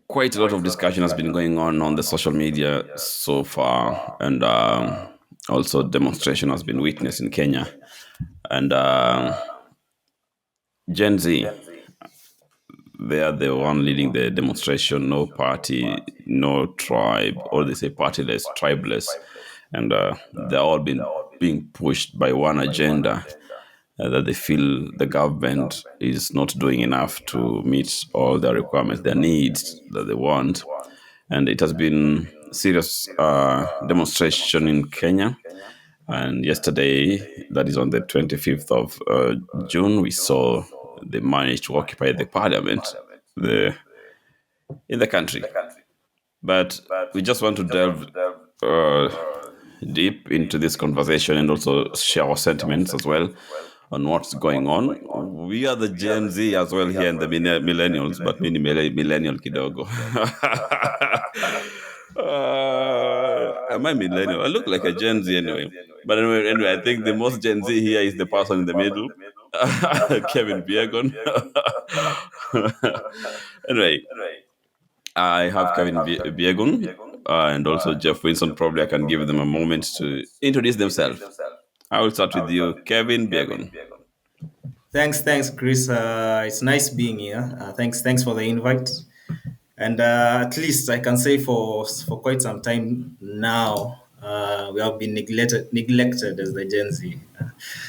quite a lot of discussion has been going on the social media so far, and also demonstration has been witnessed in Kenya. And Gen Z, they are the one leading the demonstration. No party, no tribe, or they say partyless, tribeless, and they're all been being pushed by one agenda. That they feel the government is not doing enough to meet all their requirements, their needs that they want. And it has been serious demonstration in Kenya. And yesterday, that is on the 25th of June, we saw they managed to occupy the parliament the, in the country. But we just want to delve uh, deep into this conversation and also share our sentiments as well on what's going on. We are the Gen Z as well here and the millennials, but mini millennial kidogo. Am I millennial? I look like a Gen Z anyway. But anyway, I think the most Gen Z here is the person in the middle, Kevin Biegon. Anyway, I have Kevin Biegun and also Jeff Winson. Probably I can give them a moment to introduce themselves. I will start with you, Kevin Biegun. Thanks, Chris. It's nice being here. Thanks for the invite. And at least I can say for quite some time now, we have been neglected as the Gen Z.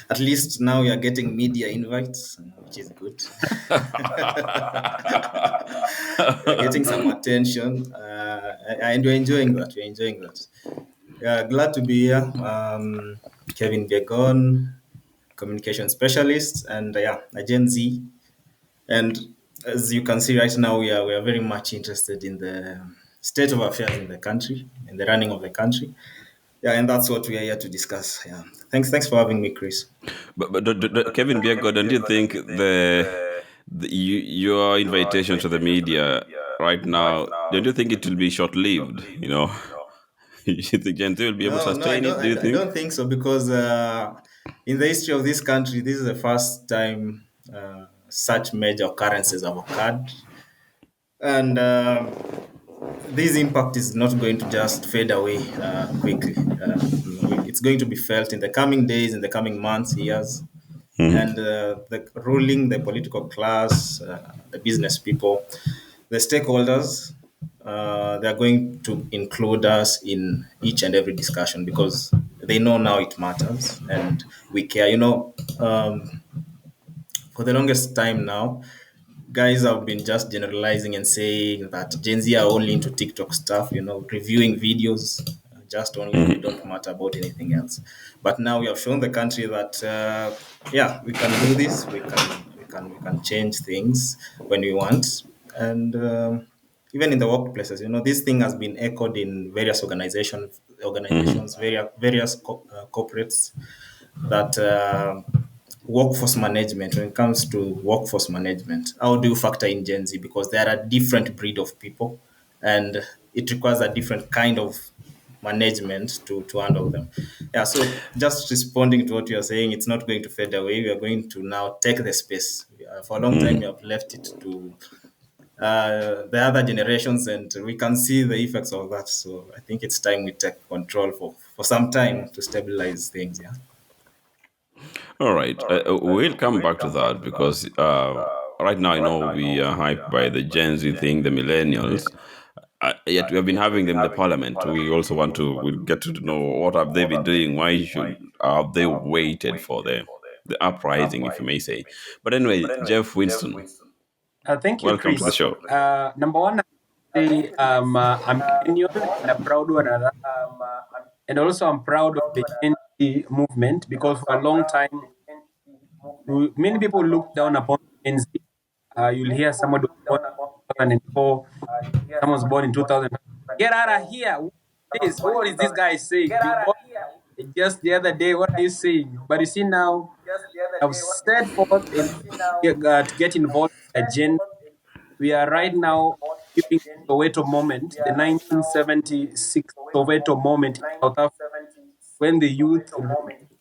At least now we are getting media invites, which is good. We are getting some attention, and we're enjoying that. We're enjoying that. Yeah, glad to be here. Kevin Begon, communication specialist, and a Gen Z. And as you can see right now, we are very much interested in the state of affairs in the country, in the running of the country. Yeah, and that's what we are here to discuss. Yeah, thanks for having me, Chris. But Kevin Biegun, don't you think your invitation to the media right now, don't you think it will be short lived? You know, you think Gen Z will be able to No, I sustain don't. it? Do you I think? don't think so because in the history of this country, this is the first time such major occurrences have occurred, and this impact is not going to just fade away quickly. It's going to be felt in the coming days, in the coming months, years, and the ruling, the political class, the business people, the stakeholders, they're going to include us in each and every discussion because they know now it matters and we care. For the longest time now, guys have been just generalizing and saying that Gen Z are only into TikTok stuff, reviewing videos, just only, they don't matter about anything else. But now we have shown the country that, we can do this. We can change things when we want, and even in the workplaces, this thing has been echoed in various organizations, various corporates that. Workforce management, when it comes to workforce management, how do you factor in Gen Z? Because they are a different breed of people and it requires a different kind of management to handle them. Yeah, so just responding to what you are saying, it's not going to fade away. We are going to now take the space. For a long time, we have left it to the other generations, and we can see the effects of that. So I think it's time we take control for some time to stabilize things. Yeah. All right. We'll come back to that because right now I know we are hyped by the Gen Z thing, the millennials. Yet we have been having them in the parliament. We also want to we'll get to know what have they been doing. Why should have they waited for the uprising, if you may say? But anyway, Jeff Winston, Thank you, welcome to the Chris. show. Number one, I say I'm millennial and a proud one, and also I'm proud of the Gen Z movement because for a long time, many people look down upon Gen Z. You'll hear somebody was born in 2004, someone was born in 2000. Get out of here! What is this guy saying? You born just the other day. What are you saying? But you see now, I've set forth and to get involved in agenda. We are right now keeping the Soweto moment, the 1976 Soweto moment in South Africa, when the youth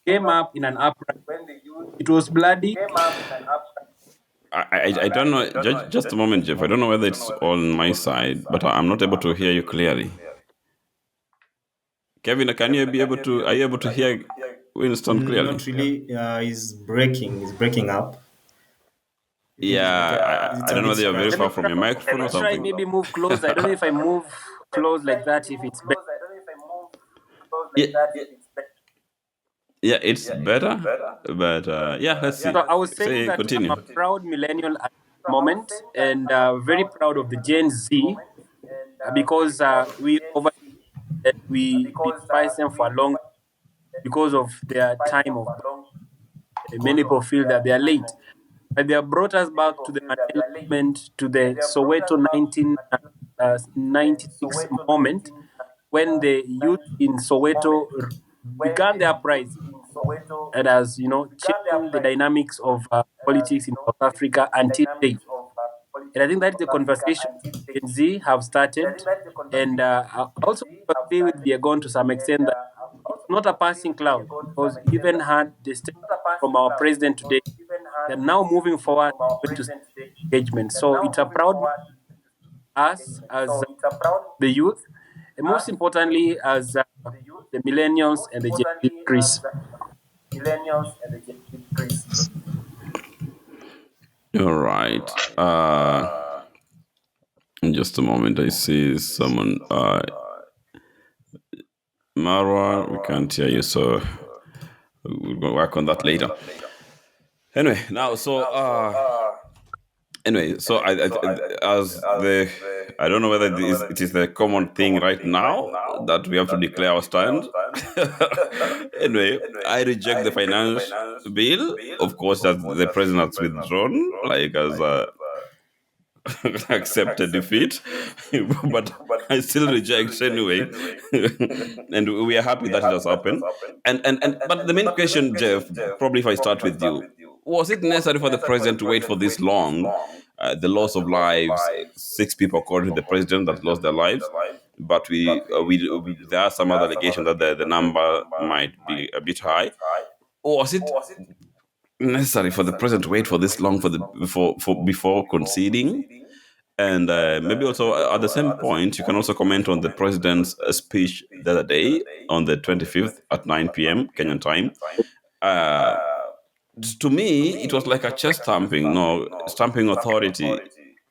came up in an uprising. It was bloody. I don't know. Just a moment, Jeff. I don't know whether it's on my side, but I'm not able to hear you clearly. Kevin, can you be able to? Are you able to hear Winston clearly? Not really. Is breaking. Is breaking up. Yeah, It's I a don't know bit whether you're very Let me far scratchy. from your microphone or try something. maybe move close. I don't know if I move close like that, if it's better. Yeah, yeah, it's better, but yeah, let's see. So I was saying Say, that I'm continue. a proud millennial at the moment, and very proud of the Gen Z, because we over we despise them for a long because of their time of birth. Many people feel that they are late, but they have brought us back to the Mandela movement, to the Soweto 1996 moment, when the youth in Soweto began their uprising, and has changed the dynamics of politics in South Africa until date. And I think that's the conversation Gen Z have started. And I also agree with Diagon to some extent that it's not a passing cloud, because we even had the statement from our president today that now moving forward, we're going to see engagement. So it's a proud moment for us as the youth, and most importantly, as the millennials and the Gen Z, Chris. All right. In just a moment, I see someone. Marwa, we can't hear you, so we'll work on that later. Anyway, now I as the I don't know whether it is the common thing right now that we have to declare our stand. Anyway, I reject the finance bill. Of course, that the president has withdrawn, like as accepted defeat, but I still reject anyway. And we are happy that it has happened. And but the main question, Jeff, probably if I start with you, was it necessary for the president to wait for this long? The loss of lives, six people according to the president that lost their lives. But there are some other allegations that the number might be a bit high. Or was it necessary for the president to wait for this long before conceding? And maybe also at the same point, you can also comment on the president's speech the other day on the 25th at 9 p.m. Kenyan time. Uh, to me, it was like a chest stamping, no stamping authority.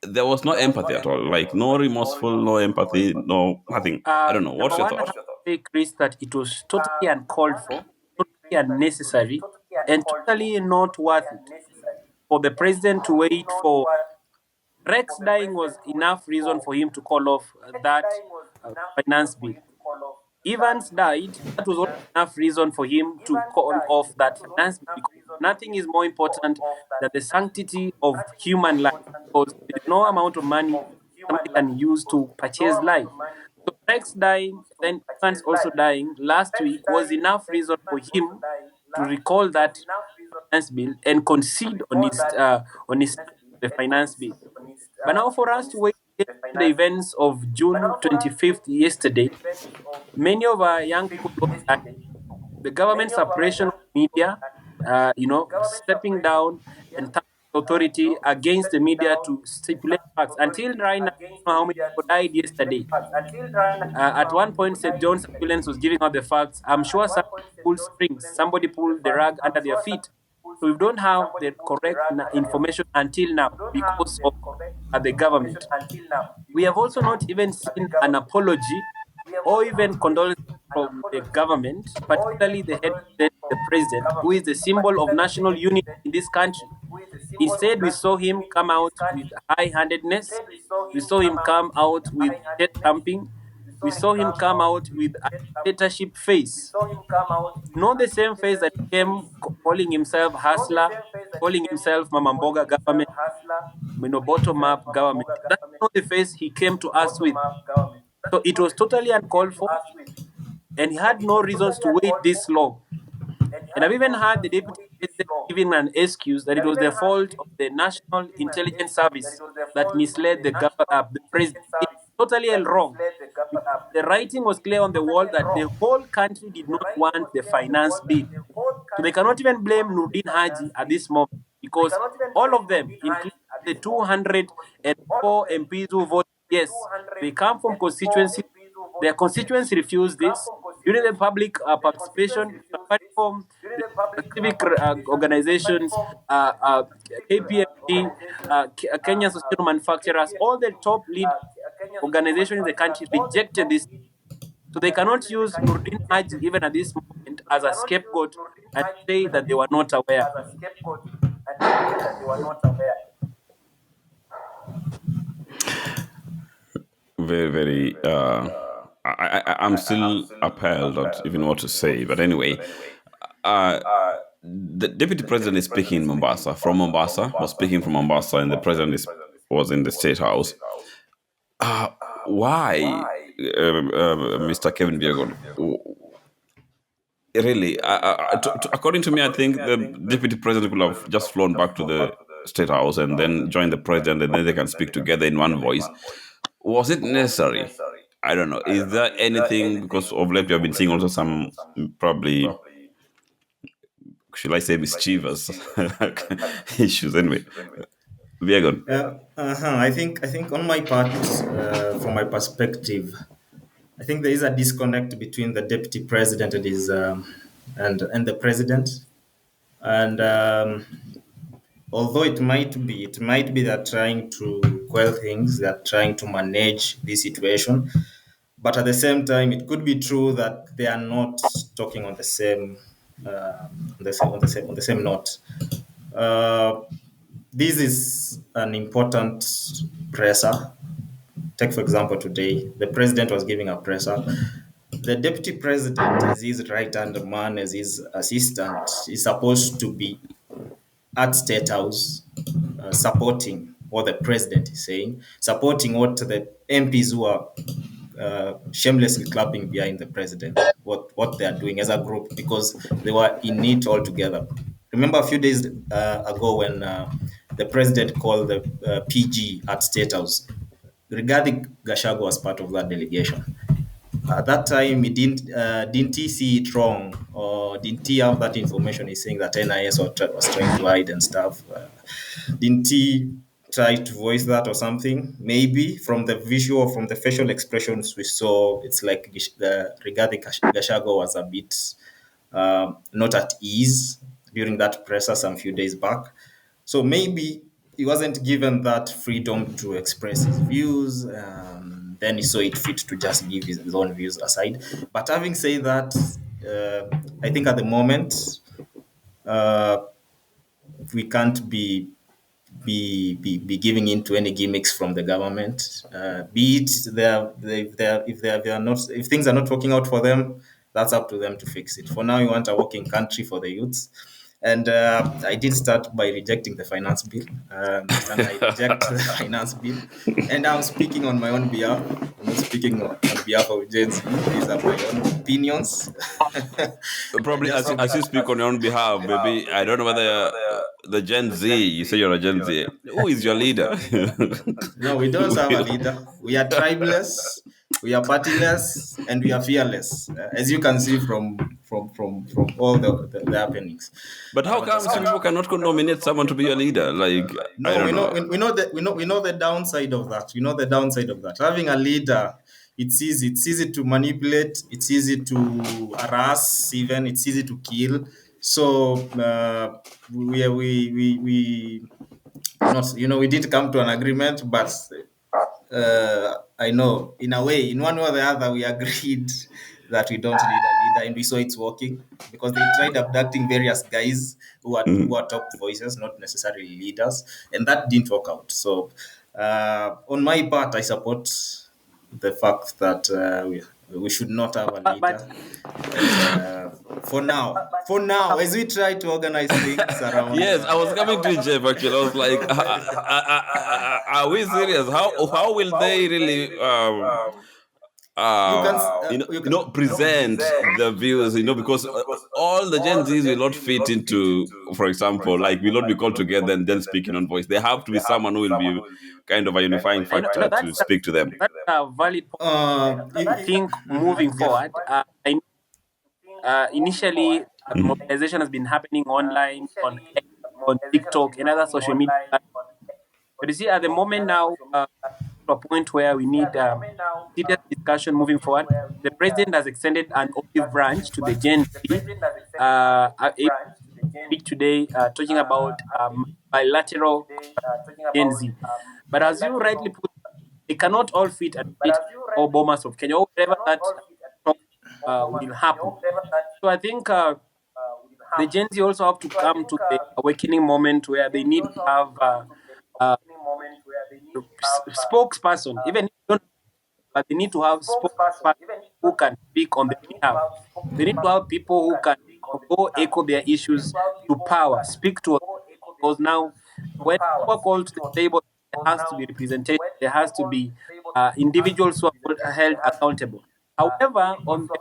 There was no empathy at all, like no remorseful, no empathy, no nothing. I don't know. What's Number your one, I have thought? to say, Chris, that it was totally uncalled for, totally unnecessary, and totally not worth it for the president to wait for Rex dying was enough reason for him to call off that finance bill. Evans died, that was also enough reason for him to call off that finance bill, because nothing is more important than the sanctity of human life, because there is no amount of money somebody can use to purchase life. So Rex dying, then Evans also dying last week was enough reason for him to recall that finance bill and concede on his the finance bill. But now for us to wait till the events of June 25th yesterday, many of our young people lost lives. The government separation of media, stepping down and tapping authority against the media to stipulate facts. Until right now, I don't know how many people died yesterday. At one point, St. John's ambulance was giving out the facts. I'm sure somebody pulled strings, somebody pulled the rug under their feet. So we don't have the correct information until now because of the government. We have also not even seen an apology or even condolence from the government, particularly the head of the president, who is the symbol of national unity in this country. Instead, we saw him come out with high handedness. We saw him come out with chest thumping. We saw him come out with a dictatorship face. Not the same face that came calling himself hustler, calling himself Mamamboga government, bottom up government. That's not the face he came to us with. So it was totally uncalled for, and he had no reasons to wait this long. And I've even heard the deputy president giving an excuse that it was the fault of the National Intelligence Service that misled the president. It's totally wrong. The writing was clear on the wall that the whole country did not want the finance bill. So they cannot even blame Nurdin Haji at this moment, because all of them, including the 204 MPs who voted yes, they come from constituencies. Their constituents refused this. During the public participation, Safaricom, the civic organizations, KPMG, Kenya Social Manufacturers, all the top lead organizations in the country rejected this. So they cannot use Nurdin Haji even at this moment as a scapegoat and say that they were not aware. Very, very. I'm still appalled, not even what to say. But anyway, uh, the deputy president is speaking in Mombasa, from Mombasa, was speaking from Mombasa, and the president was in the state house. Uh, why, Mr. Kevin Biegon? Really, according to me, I think the deputy president could have just flown back to the state house and then join the president, and then they can speak together in one voice. Was it necessary? I don't know. Is there anything, because of late we have been seeing also some probably, should I say, mischievous issues? Anyway, Viegon. I think on my part, from my perspective, I think there is a disconnect between the deputy president and his and the president. And although it might be they're trying to quell things, they're trying to manage the situation, but at the same time, it could be true that they are not talking on the same on the same note. Uh, this is an important presser. Take, for example, today, the president was giving a presser. The deputy president, as his right hand man, as his assistant, is supposed to be at State House supporting what the president is saying, supporting what the MPs who are shamelessly clapping behind the president, what they are doing as a group, because they were in it all together. Remember a few days ago when the president called the PG at State House. Regarding Gashago was part of that delegation. At that time, he didn't he see it wrong, or didn't he have that information? He's saying that NIS was trying to hide and stuff. Didn't he try to voice that or something? Maybe from the visual, from the facial expressions we saw, it's like regarding Gashago was a bit not at ease during that presser some few days back. So maybe he wasn't given that freedom to express his views. Then he saw it fit to just give his own views aside. But having said that, I think at the moment uh, we can't be giving into any gimmicks from the government. Be it if they are not, if things are not working out for them, that's up to them to fix it. For now, we want a working country for the youths. And I did start by rejecting the finance bill, and I reject the finance bill. And I'm speaking on my own behalf. I'm not speaking on behalf of Gen Z. These are my own opinions. Probably Just as you speak on your own behalf, maybe I don't know whether the Gen Z, you say you're a Gen Z. Who is your leader? No, we don't have a leader. We are tribeless, we are partyless, and we are fearless, as you can see from all the happenings. But how But come some people cannot nominate someone to be your leader? Like, I no, don't we know know. we know the downside of that. We know the downside of that. Having a leader, it's easy. It's easy to manipulate. It's easy to harass. Even it's easy to kill. So we not we did come to an agreement, but I know in a way, in one way or the other, we agreed that we don't need a leader, and we saw it's working because they tried abducting various guys who are top voices, not necessarily leaders, and that didn't work out. So, on my part, I support the fact that we should not have a But leader. And for now, as we try to organize things around. Yes, I was coming to Jeff actually. I was like, are we serious? How will they really You can, present the views, because all the Gen Zs will not fit into, for example, like will not be called together and then speaking on voice. They have to be someone who will be kind of a unifying I know factor to speak to them. that's a valid point. I think moving forward, I know, initially the mobilization has been happening online on X. on TikTok and other social media platforms. But you see, at the moment now, to a point where we need serious discussion moving forward. The president has extended an olive branch to the Gen Z. A speak today talking about bilateral Gen Z. But as you rightly put, they cannot all fit at the meeting or bombers of Kenya or wherever that talk will happen. So I think the Gen Z also have to come to the awakening moment where they need to have uh, spokesperson, even if you don't, but they need to have spokesperson who can speak on their behalf. They need to have people who can go echo their issues to power, speak to us. Because now, when people are called to the table, there has to be representation. There has to be individuals who are held accountable. However, on the,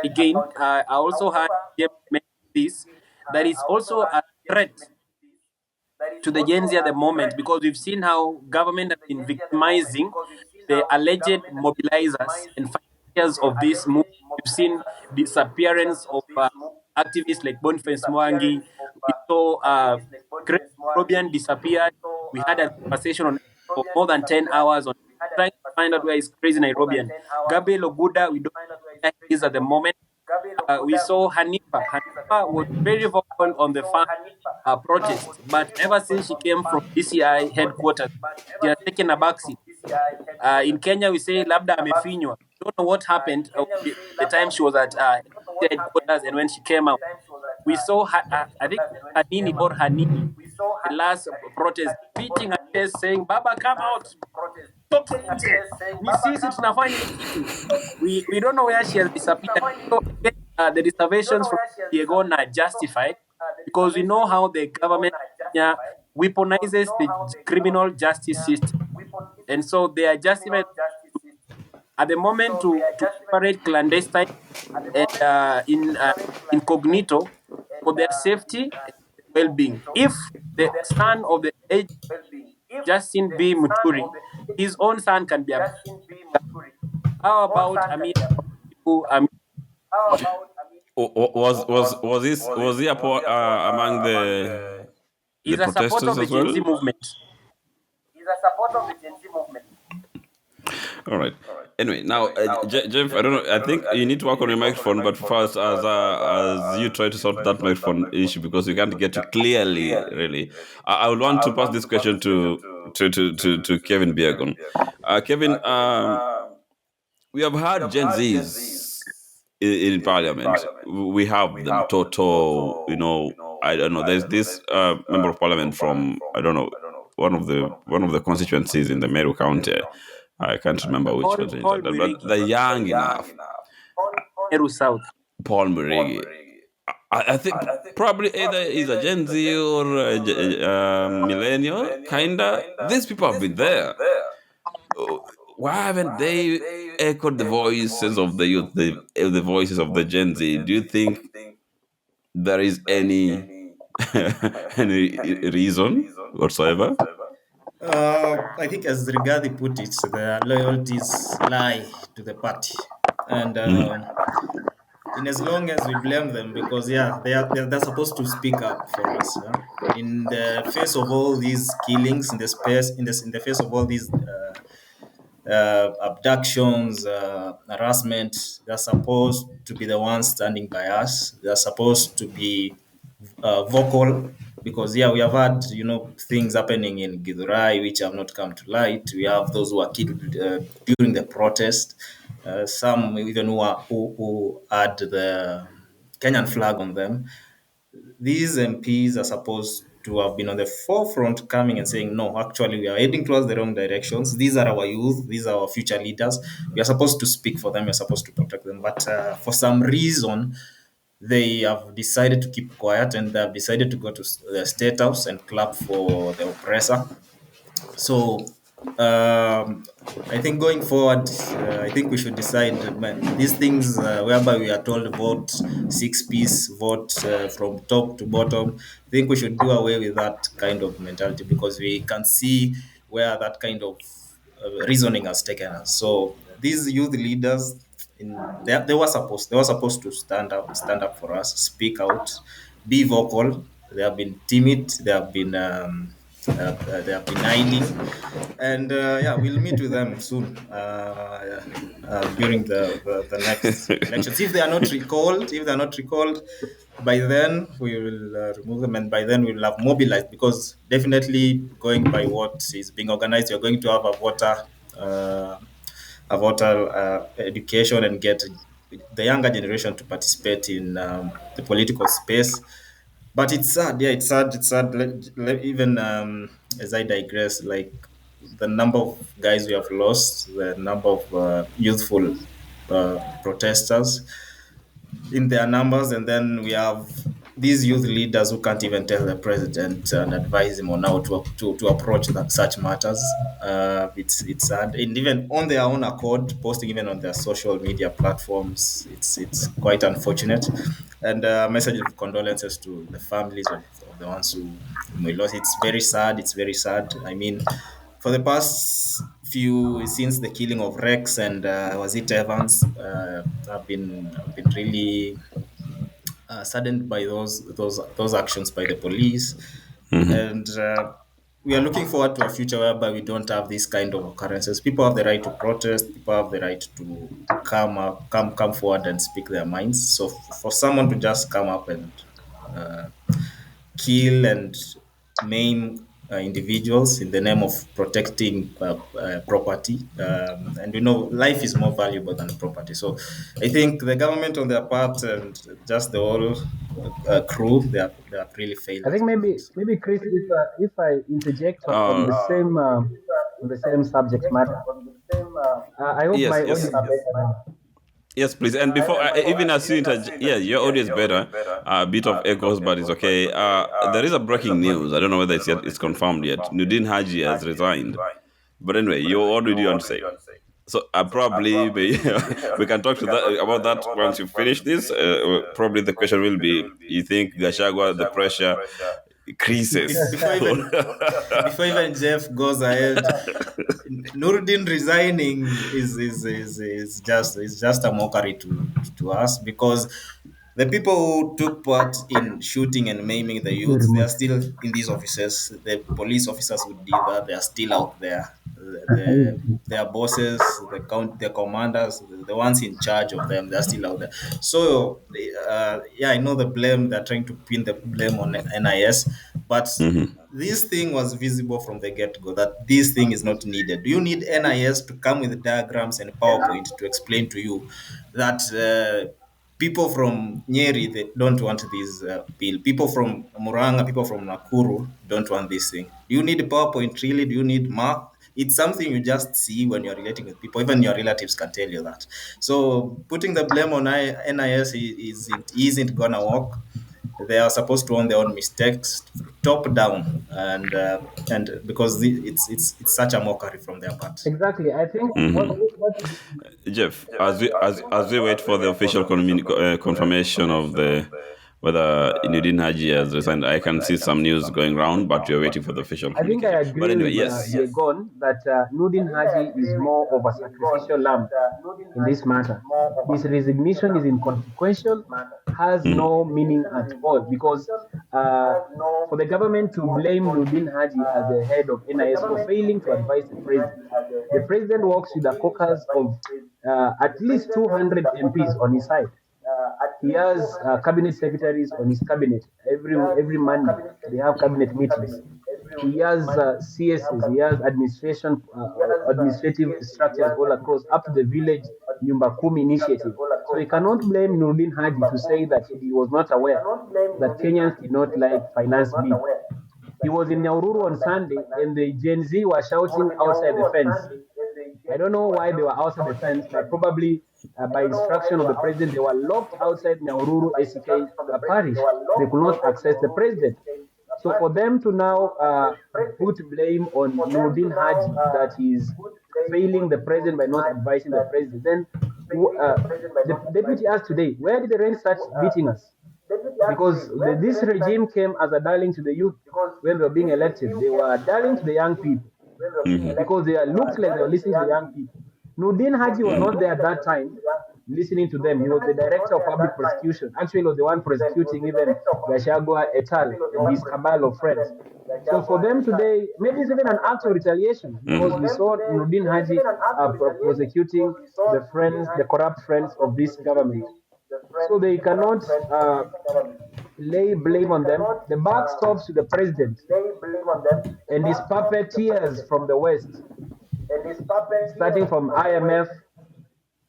again, I also had James mention this, that is also a threat to the Gen Z at the moment because we've seen how government has been victimizing the alleged mobilizers and financiers of this movement. We've seen disappearance of activists like Boniface Mwangi. We saw Chris Robian disappeared. We had a conversation on for more than 10 hours on trying to find out where is crazy Nairobian. Gabriel Oguda, we don't know where he is at the moment. We saw Hanifa. Hanifa was very vocal on the farm protest, but ever since she came from DCI headquarters, she has taken a backseat. In Kenya, we say labda amefinywa. Don't know what happened the time she was at headquarters and when she came out. We saw, I think, Hanini or Hanini, the last protest, beating her chest, saying, Baba, come out, toke nje. Ni sisi tunafanya hii kitu. We don't know where she has disappeared. So again, the reservations from Diego are justified because we know how the government weaponizes the criminal justice system. And so they are justified at the moment to operate clandestine and incognito for their safety and well-being. If the son of the aged Justin B. Muturi, his own son can be a how about Amir? Was he among the He's a supporter protesters of the as Gen Z well? movement. All right. Anyway, now, Jeff, I don't know. I think you need to work on your microphone, but first, as you try to sort that microphone issue, because we can't get you clearly, really, I would want to pass this question to Kevin Biagon. Kevin, we have had Gen Zs in Parliament. We have them. Toto, I don't know. There's this member of Parliament from, I don't know, one of the constituencies in the Meru County. I can't remember which one, Paul but Mwirigi, they're young enough. Meru South. Paul Murigi. I think probably either he's a Gen Z or a millennial, kinda. These people have been there. Why haven't they echoed the voices of the youth, the voices of the Gen Z? Do you think there is any any reason whatsoever? I think, as Rigadi put it, the loyalties lie to the party, and in as long as we blame them, because yeah, they're supposed to speak up for us. In the face of all these killings, in the face of all these abductions, harassment, they're supposed to be the ones standing by us. They're supposed to be vocal because yeah, we have had things happening in Githurai which have not come to light. We have those who are killed during the protest. Some even who had the Kenyan flag on them. These MPs are supposed to have been on the forefront coming and saying, no, actually, we are heading towards the wrong directions. These are our youth. These are our future leaders. We are supposed to speak for them. We're supposed to protect them. But for some reason, they have decided to keep quiet and they have decided to go to the State House and clap for the oppressor. So I think going forward, I think we should decide these things whereby we are told vote six-piece, vote from top to bottom. I think we should do away with that kind of mentality because we can see where that kind of reasoning has taken us. So these youth leaders, they were supposed to stand up for us, speak out, be vocal. They have been timid. They have been hiding, and yeah, we'll meet with them soon during the next elections. If they are not recalled, by then we will remove them, and by then we will have mobilized, because definitely going by what is being organized, you're going to have uh, a voter education and get the younger generation to participate in the political space. But it's sad, yeah, it's sad. It's sad. Even as I digress, like the number of guys we have lost, the number of youthful protesters in their numbers, and then we have these youth leaders who can't even tell the president and advise him on how to approach such matters. It's sad, and even on their own accord, posting even on their social media platforms. It's quite unfortunate, and a message of condolences to the families of the ones who we lost. It's very sad. It's very sad. I mean, for the past few, since the killing of Rex and was it Evans, I've been really saddened by those actions by the police, and we are looking forward to a future whereby we don't have these kind of occurrences. People have the right to protest. People have the right to come forward and speak their minds. So for someone to just come up and uh, kill and maim individuals in the name of protecting property. And life is more valuable than property. So I think the government on their part and just the whole crew, they have really failed I us think on that. maybe Chris, if I interject Uh, on the same subject matter, I hope yes, my yes. audio is better. Yes, please. And before, even as you yeah, your audio is better. A bit of echoes, but it's okay. There is a breaking news. I don't know whether it's confirmed yet. Nudin Haji has resigned. But anyway, what did you want to say? So probably we can talk to that about that once you finish this. Probably the question will be: you think Gashagwa, the pressure increases? before even before even Jeff goes ahead, Nuruddin resigning is just a mockery to us, because the people who took part in shooting and maiming the The youths, they are remote. still in these offices. The police officers who did that, they are still out there. Their bosses, their commanders, the ones in charge of them, they're still out there. So, yeah, I know the blame. They're trying to pin the blame on NIS, but this thing was visible from the get-go that this thing is not needed. Do you need NIS to come with diagrams and PowerPoint to explain to you that people from Nyeri, they don't want this bill? People from Muranga, people from Nakuru don't want this thing. Do you need PowerPoint really? Do you need math? It's something you just see when you're relating with people. Even your relatives can tell you that. So putting the blame on NIS isn't gonna work. They are supposed to own their own mistakes, top down, and because it's such a mockery from their part. Exactly. I think what Jeff, as we wait for the official confirmation of the whether Nudin Haji has resigned, I can see some news going around, but we're waiting for the official I think I communication. But agree anyway, with yes. Yegon that Nudin Haji is more of a sacrificial lamb in this matter. His resignation is inconsequential, has no meaning at all, because for the government to blame Nudin Haji as the head of NIS for failing to advise the president works with a caucus of at least 200 MPs on his side. He has cabinet secretaries on his cabinet. Every Monday they have cabinet meetings. He has CSs. He has administrative structures all across, up to the village Nyumba Kumi initiative. So you cannot blame Nurdin Haji to say that he was not aware that Kenyans did not like finance bill. He was in Naururu on Sunday, and the Gen Z were shouting outside the fence. I don't know why they were outside the fence, but probably by instruction of the president, they were locked outside Naururu ACK parish. They could not access the president. So for them to now put blame on Nurdin Haji that he's failing the president by not advising the president, then the deputy asked today, where did the rain start beating us? Because this regime came as a darling to the youth when they were being elected. They were darling to the young people because they looked like they were listening to the young people. Nurdin Haji was not there at that time, listening to them. He was the director of public prosecution. Actually, he was the one prosecuting even Gachagua et al. And his cabal of friends. So for them today, maybe it's even an act of retaliation because we saw Nurdin Haji prosecuting the friends, the corrupt friends of this government. So they cannot lay blame on them. The buck stops to the president and his puppeteers from the West, starting from IMF,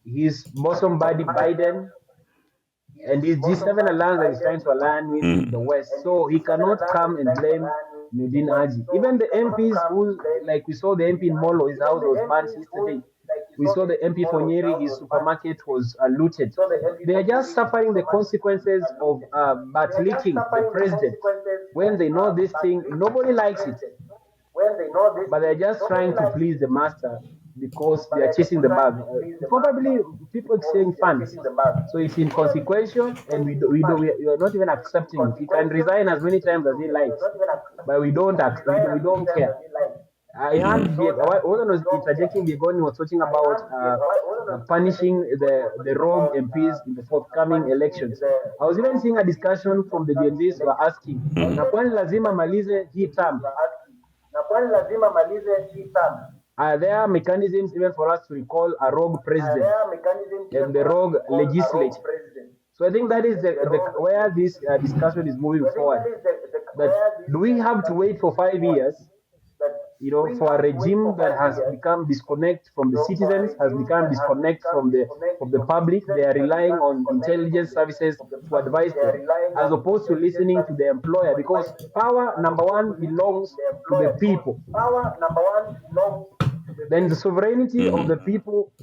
his bosom buddy Biden, and his G7 alliance that he's trying to align with the West. So he cannot come and blame Nurdin Haji. Even the MPs who, like we saw the MP in Molo, his house was burnt yesterday. We saw the MP for Nyeri, his supermarket was looted. They are just suffering the consequences of leaking the president. When they know this thing, nobody likes it. But they're just trying to please the master because they are chasing the bag. Probably people saying funds. So it's inconsequential, and we are not even accepting it. He can resign as many times as he likes, but we don't care. I heard when I was interjecting, Biegoni was talking about punishing the rogue MPs in the forthcoming elections. I was even seeing a discussion from the Gen Zs who are asking, na kwani lazima malize hii term? Are there mechanisms even for us to recall a rogue president and the rogue legislature? So I think that is where this discussion is moving forward. That do we have to wait for 5 years, for a regime that has become disconnect from the citizens, has become disconnect from the public? They are relying on intelligence services to advise them, as opposed to listening to the employer, because power, number one, belongs to the people. Then the sovereignty of the people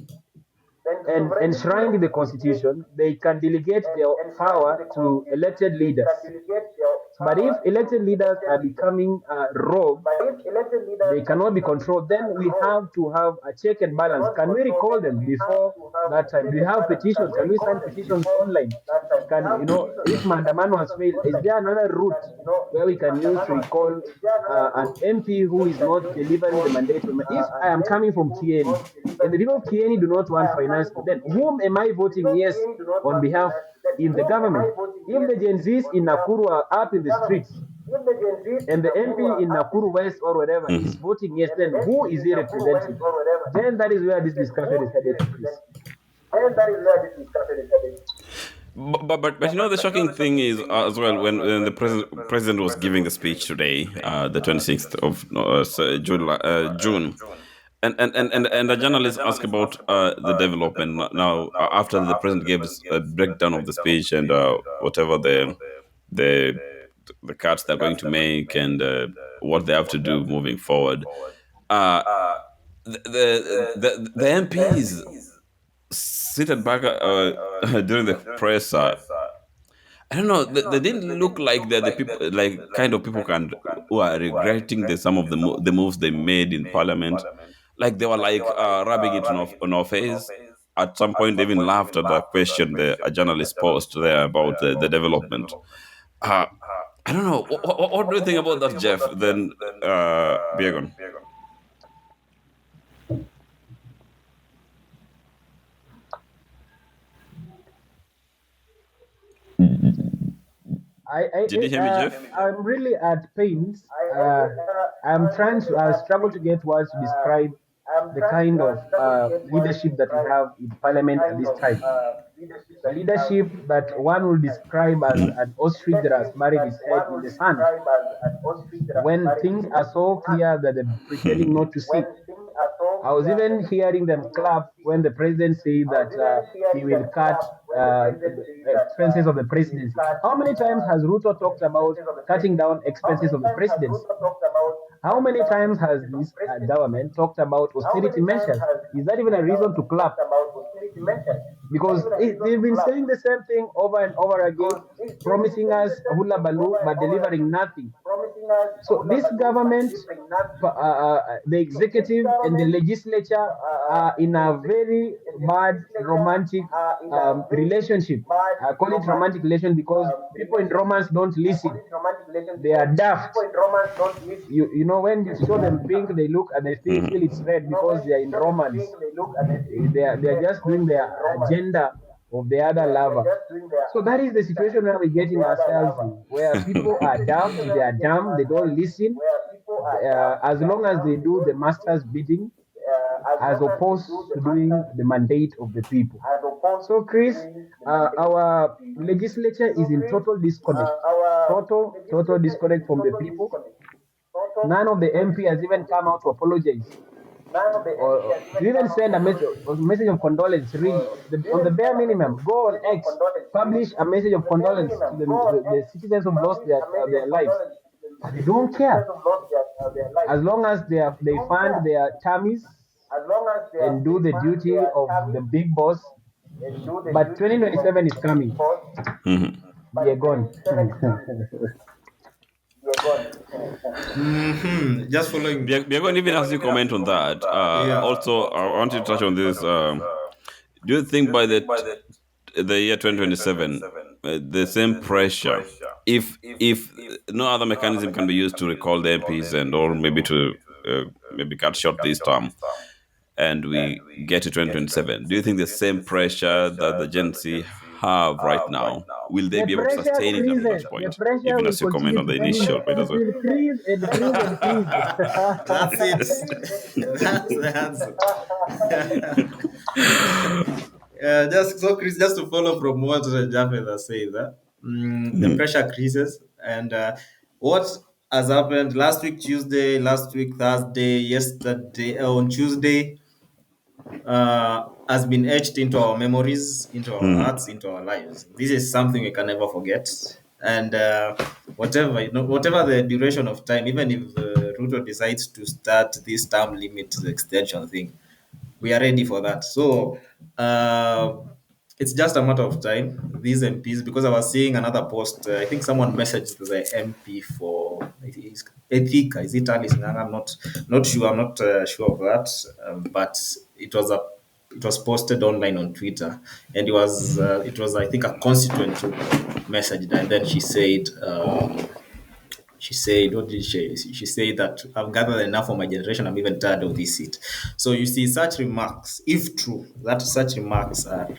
and enshrined in the constitution, they can delegate their power to elected leaders. But if elected leaders are becoming rogue, they cannot be controlled, then we have to have a check and balance. Can we recall them before that time? Do we have petitions? Can we sign petitions online? If Mandamano has failed, is there another route where we can use to recall an MP who is not delivering the mandate? If I am coming from Kieni, and the people of Kieni do not want finance, then whom am I voting yes on behalf in the government? If the Gen Zs in Nakuru are up in the streets, and the MP in Nakuru West or wherever is voting yes, then who is he representing? Then that is where this discussion is headed to, Chris. But the shocking thing is as well, when the president was giving the speech today, the 26th of June, and a journalist asked about the development now after the president gave a breakdown of the speech and whatever the cuts they're going to make and what they have to do moving forward. The MPs seated back during the press. I don't know. They didn't look like they're the people, like kind of people who are regretting some of the moves they made in parliament. Like they were like rubbing it on our face. At some point, they even laughed at the question a journalist posed there about the development. I don't know. What do you think about that, Jeff? Then, Biegon. Did you hear me, Jeff? I'm really at pains. I'm struggle to get words to describe the kind of leadership that we have in parliament at this time. The leadership that one will describe as an ostrich that has buried its head in the sand. When things are so clear that they're pretending not to see. I was even hearing them clap when the president said that he will cut expenses of the presidency. How many times has Ruto talked about cutting down expenses of the presidency? How many times has this government talked about austerity measures? Is that even a reason to clap? Because they've been saying the same thing over and over again, promising us hula baloo but delivering nothing. So this government, the executive and the legislature are in a very bad romantic relationship. I call it romantic relation because people in romance don't listen. They are daft. You know, when you show them pink, they look and they feel it's red because they are in romance. They are just doing their agenda of the other lover. So that is the situation where we're getting ourselves in, where people are dumb, they don't listen, as long as they do the master's bidding, as opposed to doing the mandate of the people. So, Chris, our legislature is in total disconnect, total disconnect from the people. None of the MP has even come out to apologize or to even send a message of condolence. Really, on the bare minimum, go on X, publish a message of condolence to the citizens who've lost their lives. But they don't care as long as they fund their tummies and do the duty of the big boss. But 2027 is coming. We are gone. Just following. Biagon, even as you comment on that, Yeah. also I want to touch on this. Do you think by the year 2027, the same pressure, if no other mechanism can be used to recall the MPs and or maybe to maybe cut short this term, and we get to 2027, do you think the same pressure that the Gen Z have right now, will they The be able to pressure sustain it up to that increases. The point? pressure Even will as you comment continue on to the increase. initial bit It as well. will increase and increase and increase. That's it. That's the answer. Just so, Chris, just to follow from what Japheth has said, the pressure increases, and what has happened last week Tuesday, last week Thursday, yesterday on Tuesday, has been etched into our memories, into our hearts, into our lives. This is something we can never forget. And whatever the duration of time, even if Ruto decides to start this term limit extension thing, we are ready for that. So it's just a matter of time. These MPs, because I was seeing another post, I think someone messaged the MP for Ethika. Is it Alice Ng'ang'a? I'm not sure. I'm not sure of that. But it was posted online on Twitter, and it was I think a constituent who messaged, and then she said, what did she say? She said that I've gathered enough for my generation. I'm even tired of this seat. So you see, such remarks, if true, that such remarks are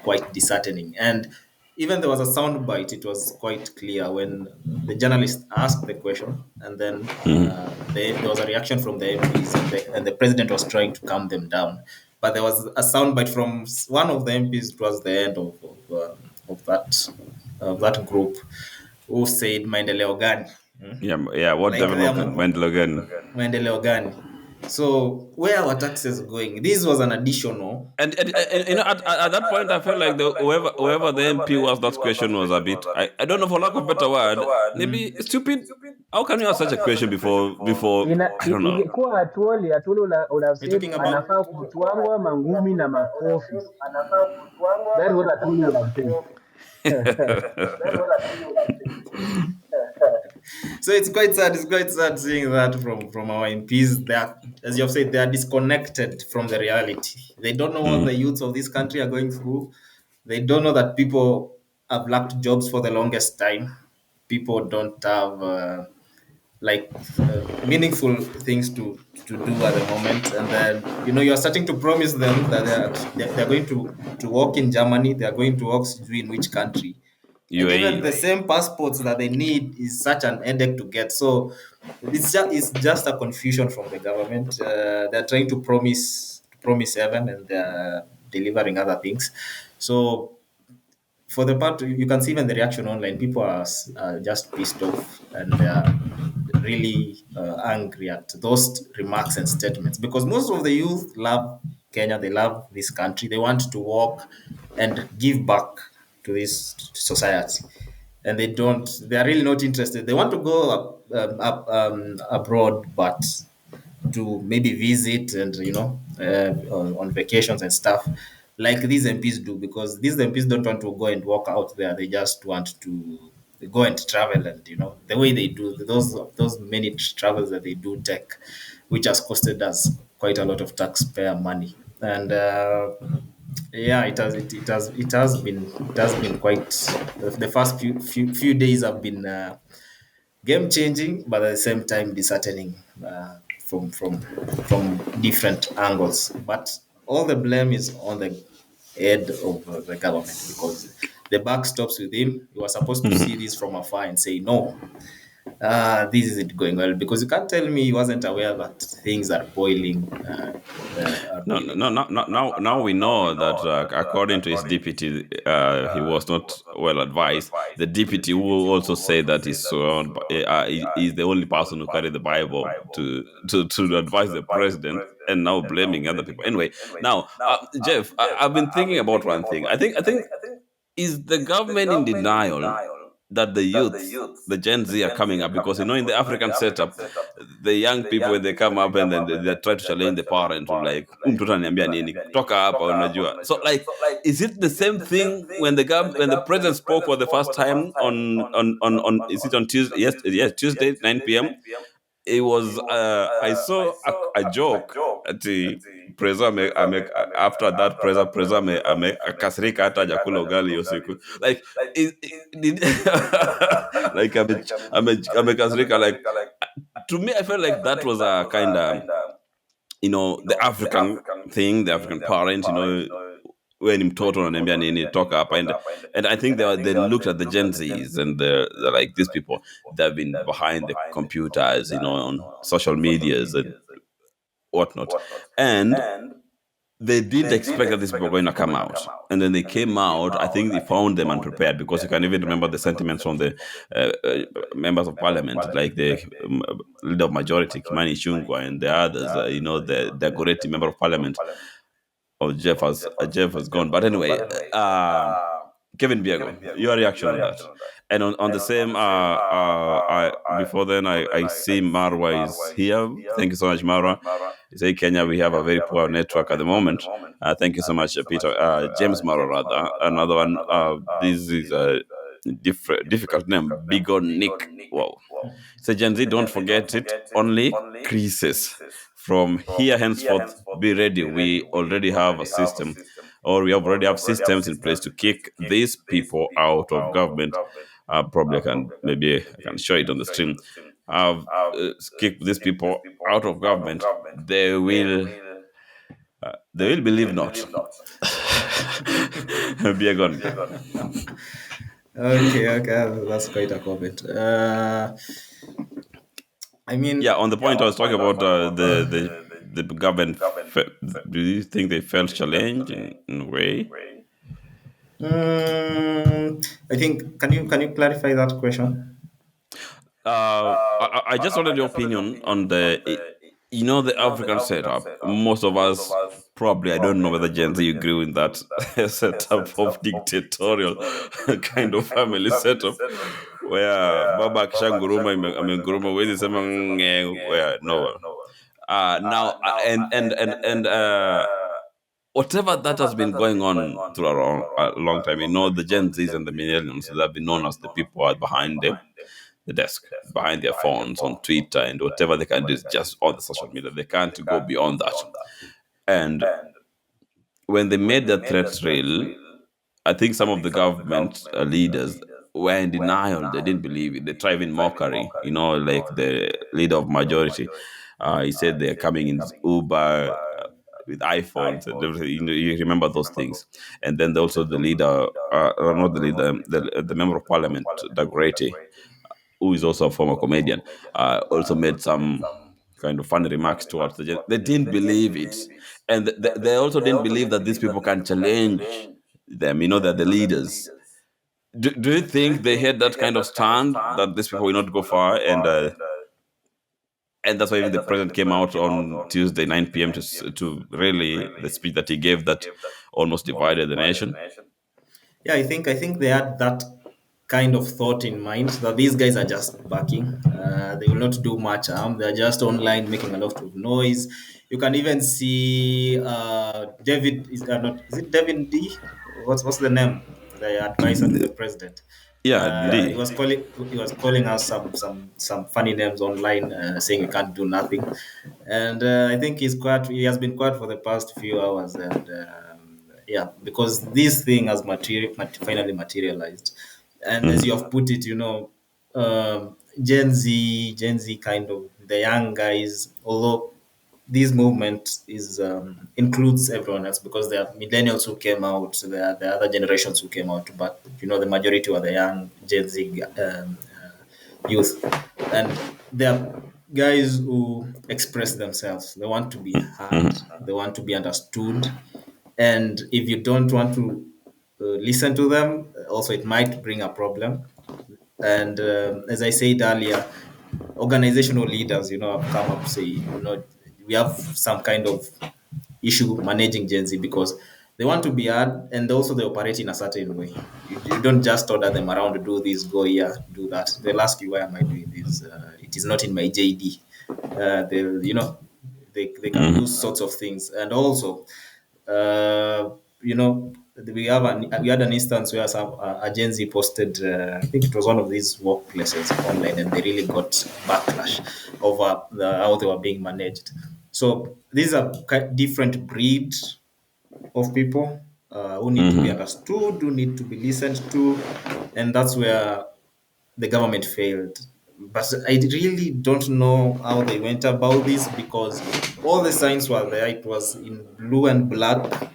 quite disheartening. And even there was a sound bite, it was quite clear when the journalist asked the question, and then there was a reaction from the MPs, and the president was trying to calm them down. But there was a sound bite from one of the MPs towards the end of that group who said maendeleo gani. Yeah. What Like development went Logan? maendeleo gani. So where are our taxes going? This was an additional. And you know, at that point, I felt like whoever the MP was, that question was a bit. I don't know, for lack of better word, maybe stupid. How can you ask such a question before? I don't know. Ingekuwa Atuoli would have We're said talking about. anafaa kutwangwa mangumi na makofi. That is what Atuoli would have said. So it's quite sad. It's quite sad seeing that from our MPs. They are, as you have said, they are disconnected from the reality. They don't know what the youths of this country are going through. They don't know that people have lacked jobs for the longest time. People don't have meaningful things to do at the moment, and then you're starting to promise them that they're going to work in Germany, they're going to work in which country, and even the UAE. same passports that they need is such an headache to get. So it's just a confusion from the government. They're trying to promise heaven, and they're delivering other things. So for the part, you can see even the reaction online, people are just pissed off, and they are really angry at those remarks and statements, because most of the youth love Kenya, they love this country, they want to work and give back to this society, and they are really not interested. They want to go abroad, but to maybe visit and on vacations and stuff, like these MPs do, because these MPs don't want to go and walk out there. They just want to go and travel, and the way they do those many travels that they do take, which has costed us quite a lot of taxpayer money. And yeah, it has been quite, the first few days have been game changing, but at the same time disheartening, from different angles. But all the blame is on the head of the government, because the buck stops with him. You are supposed to see this from afar and say, no, this isn't going well, because you can't tell me he wasn't aware that things are boiling. Are No, boiling. no, no, no, now we know that according to his deputy, he was not well advised. The deputy will also say that he's surrounded he's the only person who carried the Bible to advise the president, and now blaming other people. Anyway, now Jeff, I've been thinking about one thing. I think is the government in denial that the youth, the Gen Z, are coming up? Because in the African setup, the young people, when they come up and then they try to challenge the parent, to like, mtoto ananiambia nini kutoka hapa, unajua. So like, is it the same thing when when the president spoke for the first time on is it on Tuesday? Yes, Tuesday 9 p.m. It was I saw a joke at the preza after that preza akasirika hata hajakula ugali hiyo siku, like did like amekasirika, like to me I felt like that was a kind of, the African thing, the African parent, when mtoto ananiambia nini toka hapa, and I think they looked at the Gen Zs, and they're like, these people, they've been behind the computers, on social medias and whatnot, and they didn't expect that these people were going to come out, and then they came out. I think they found them unprepared, because you can even remember the sentiments from the members of parliament, like the leader of majority Kimani Chungwa and the others, the Goreti member of parliament. Oh, Jeff has gone. But anyway, Kevin Biego, your reaction on that? And on the same, before then, I see Marwa is here. Thank you so much, Marwa. You say Kenya, we have a very poor network at the moment. Thank you so much, Peter. James Marwa, rather. Another one. This is a difficult name. Bigo Nick. Wow. So Gen Z, don't forget it. Only creases. From here henceforth, be ready. We already have a system, or we have already have systems in place to kick these people out of government. Probably I can show it on the stream. Have kick these people out of government. They will believe not. Be gone. Okay, that's quite a comment. I mean, Yeah, on the point I was talking about, the government. Do you think they felt challenged in a way? I think, can you clarify that question? I just wanted your opinion on the African setup. Most of us probably, I don't know whether Gen Z agree with that setup of dictatorial kind of family setup, where baba akishanguruma amenguruma, huwezi sema where no. Now whatever that has been going on through a long time, the Gen Zs and the millennials, they have been known as the people who are behind the desk, behind their phones, on Twitter, and whatever they can do is just on the social media. They can't go beyond that. And when they made the threats real, I think some of the government leaders were in denial. They didn't believe it. They tried in mockery, like the leader of majority. He said they're coming in Uber with iPhones and everything. You remember those things. And then also the leader, not the leader, the member of parliament, Doug Ratey, who is also a former comedian, also made some kind of funny remarks towards they didn't believe it. And they also didn't believe that these people can challenge them, they're the leaders. Do you think they had that kind of stand that these people will not go far? And that's why even the president came out on Tuesday 9 p.m. to really, the speech that he gave that almost divided the nation. Yeah, I think they had that kind of thought in mind, that these guys are just backing. They will not do much harm. They're just online making a lot of noise. You can even see David. Is it David D? What's the name? The advisor to the president. Yeah, He D. was calling us some funny names online, saying we can't do nothing, and I think he has been quiet for the past few hours, and yeah, because this thing has finally materialized, and as you have put it, Gen Z kind of the young guys, although this movement is includes everyone else, because there are millennials who came out, there are other generations who came out, but the majority were the young Gen Z youth, and they are guys who express themselves. They want to be heard, they want to be understood, and if you don't want to listen to them, also it might bring a problem. And as I said earlier, organizational leaders, have come up say, we have some kind of issue managing Gen Z, because they want to be heard, and also they operate in a certain way. You don't just order them around to do this, go here, do that. They'll ask you, why am I doing this? It is not in my JD. They can do sorts of things. And also, uh, you know, we had an instance where a Gen Z posted, I think it was one of these workplaces online, and they really got backlash over how they were being managed. So these are different breed of people who need to be understood, who need to be listened to, and that's where the government failed. But I really don't know how they went about this, because all the signs were there. It was in blue and black.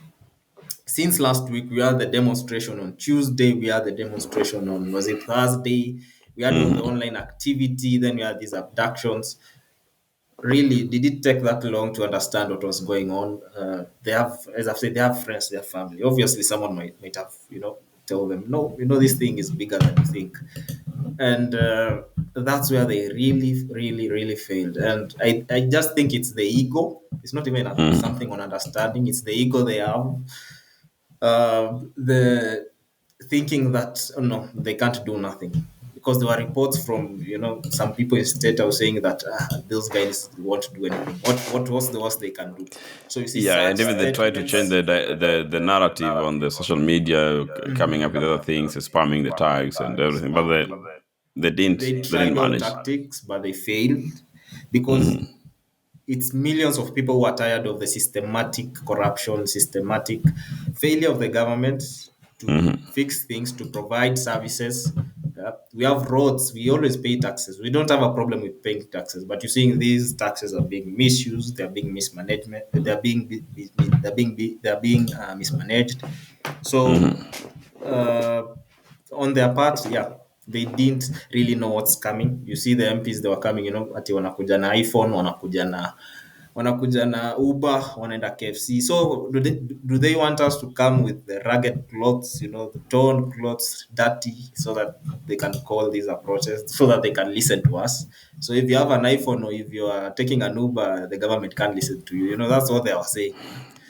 Since last week, we had the demonstration on Tuesday. We had the demonstration on, was it Thursday? We had all the online activity. Then we had these abductions. Really, did it take that long to understand what was going on? They have, as I've said, they have friends, they have family. Obviously, someone might have, tell them, no, this thing is bigger than you think. And that's where they really, really, really failed. And I just think it's the ego. It's not even something on understanding. It's the ego they have. The thinking that, oh no, they can't do nothing, because there were reports from some people in state are saying that those guys won't do anything. What was the worst they can do? So you see Yeah, such and even they try to statements. change the narrative on the social media, coming up with other things, spamming the tags and everything. But They they didn't tried all manage. tactics, but they failed, because it's millions of people who are tired of the systematic corruption, systematic failure of the government to fix things, to provide services. We have roads. We always pay taxes. We don't have a problem with paying taxes, but you're seeing these taxes are being misused. They're being mismanagement. They're being mismanaged. So on their part, yeah, they didn't really know what's coming. You see the MPs, they were coming, ati wanakuja na iPhone, wanakuja na Uber, wanaenda KFC. So do they want us to come with the rugged clothes, the torn clothes, dirty, so that they can call these approaches, so that they can listen to us? So if you have an iPhone, or if you are taking an Uber, the government can't listen to you. That's what they were saying.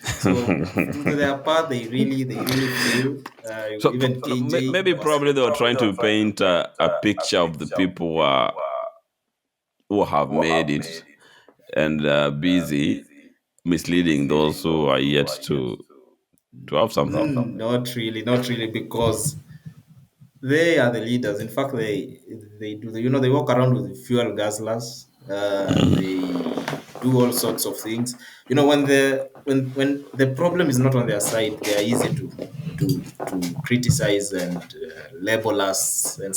So to their part, they really failed. So Even KJ maybe was. probably they were trying to paint a picture of the people who have made it, and busy misleading those who are yet to have something. Not really, because they are the leaders. In fact, they do they walk around with fuel guzzlers. They do all sorts of things. When the problem is not on their side, they are easy to criticize and label us, and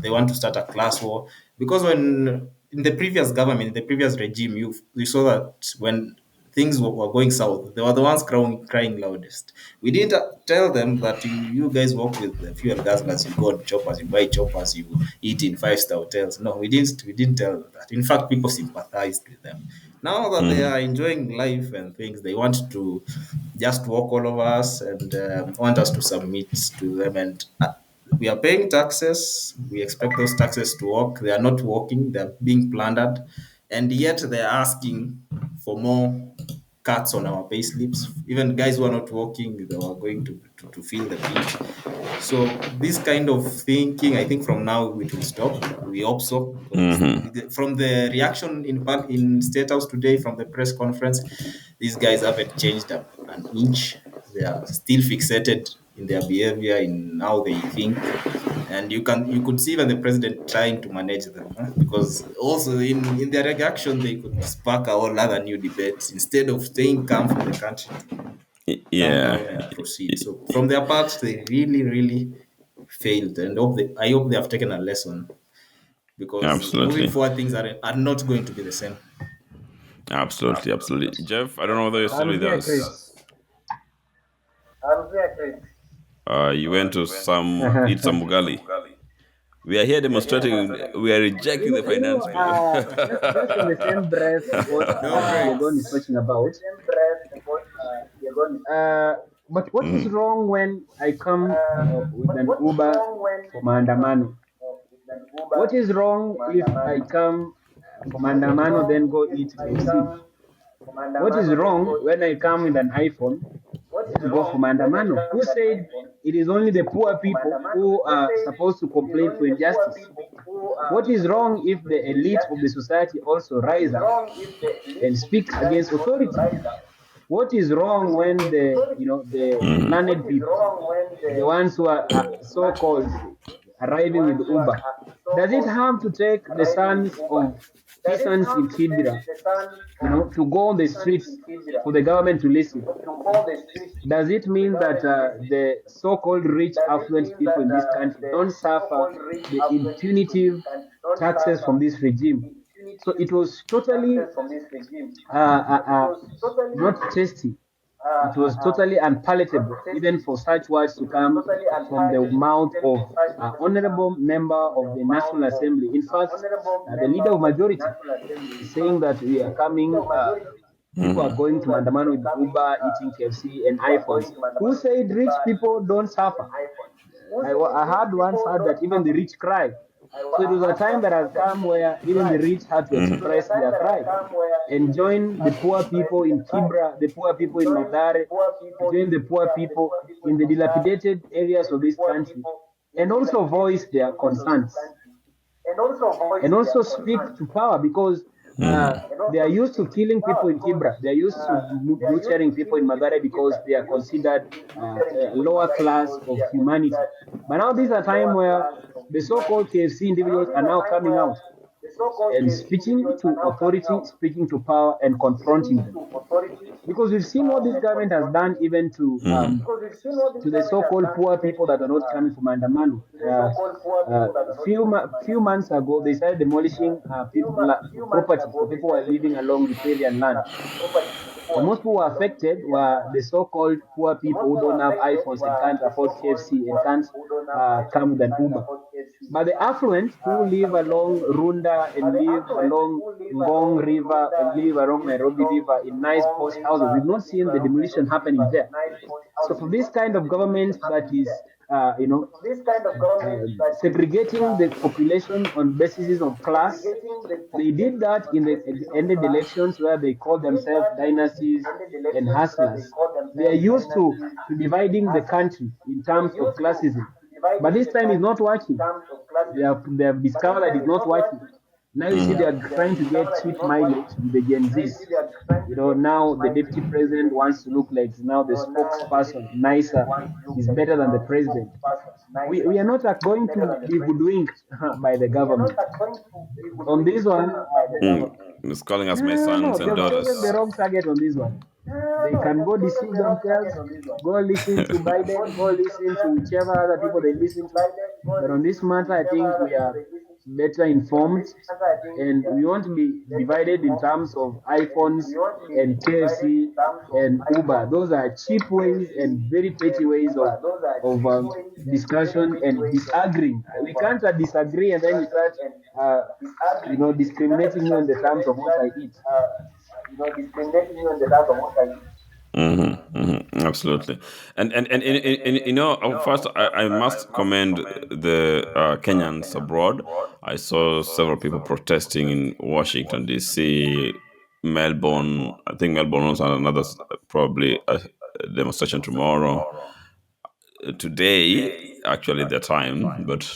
they want to start a class war. Because when in the previous government, in the previous regime, you saw that when things were going south, they were the ones crying loudest. We didn't tell them that you guys work with the fuel guzzlers, you go on choppers, you buy choppers, you eat in five-star hotels. No, we didn't tell them that. In fact, people sympathized with them. Now that they are enjoying life and things, they want to just walk all over us, and want us to submit to them. And we are paying taxes. We expect those taxes to work. They are not working. They are being plundered, and yet they are asking for more cuts on our pay slips. Even guys who are not working, they are going to feel the pinch. So this kind of thinking, I think from now it will stop. We hope so, because from the reaction in State House today, from the press conference, these guys haven't changed an inch. They are still fixated in their behavior, in how they think, and you could see even the president trying to manage them, because also in their reaction they could spark a whole other new debates, instead of staying calm for the country to calm Yeah, down and proceed. So from their part, they really, really failed, and I hope they have taken a lesson, because moving absolutely. forward things are not going to be the same. Absolutely, absolutely. Jeff, I don't know whether you're still I'm with here, us. Chris. You went to eat some ugali. We are here demonstrating. We are rejecting the finance bill. Just in the same breath, what No Yegon is breaks. talking about. Uh, but what is wrong when I come with an Uber for Mandamano? What is wrong if I come for Mandamano then go eat KFC? What is wrong when I come with an iPhone then go for Mandamano? Who said it is only the poor people who are supposed to complain for injustice? What is wrong if the elite of the society also rise up and speak against authority? What is wrong when the learned people, the ones who are so-called arriving with Uber, does it harm to take the sons of peasants in Kidra, to go on the streets for the government to listen? Does it mean that the so-called rich, affluent people in this country don't suffer the impunitive taxes from this regime? So it was totally not tasty. It was totally unpalatable, even for such words to come from the mouth of honorable member of the National Assembly. In fact, the leader of majority is saying that we are coming. People are going to Mandamano with Uber, eating KFC and iPhones. Who said rich people don't suffer? I heard once heard that even the rich cry. So it was a time that has come where even the rich had to express their cry and join the poor people in Kibra, the poor people in Madare, join the poor people in the dilapidated areas of this country, and also voice their concerns and also speak to power because they are used to killing people in Kibra. They are used to butchering people in Madare because they are considered a lower class of humanity. But now this is a time where the so-called KFC individuals are now coming out and speaking to authority, speaking to power, and confronting them. Because we've seen what this government has done even to the so-called poor people that are not coming from Andamanu. Few months ago, they started demolishing properties for people who are living along riparian land. The most people who are affected were the so-called poor people who don't have iPhones and can't afford KFC and can't come with an Uber. But the affluent who live along Runda and live along Ngong River and live along Nairobi River in nice posh houses, we've not seen the demolition happening there. So for this kind of government that is, segregating the population on basis of class, they did that in the ended elections where they called themselves dynasties and hustlers. They are used to dividing the country in terms of classism. But this time it's not working. They have discovered that it's not working. Now you see they are trying to get cheap mileage with the Gen Zs. Now the deputy president wants to look like now the spokesperson, nicer, is better than the president. We are not going to be hoodwinked by the government. On this one, He's calling us my no, sons and they've chosen daughters. the wrong target on this one. They can go deceive themselves, go listen to Biden, go listen to whichever other people they listen to. But on this matter, I think we are better informed and we won't be divided in terms of iPhones and KFC and Uber. Those are cheap ways and very petty ways of discussion and disagreeing. We can't disagree and then you start, discriminating me on the terms of what I eat. Absolutely, and first I must commend the Kenyans abroad. I saw several people protesting in Washington D.C., Melbourne. I think Melbourne also has another probably a demonstration tomorrow. Today, actually, their time, but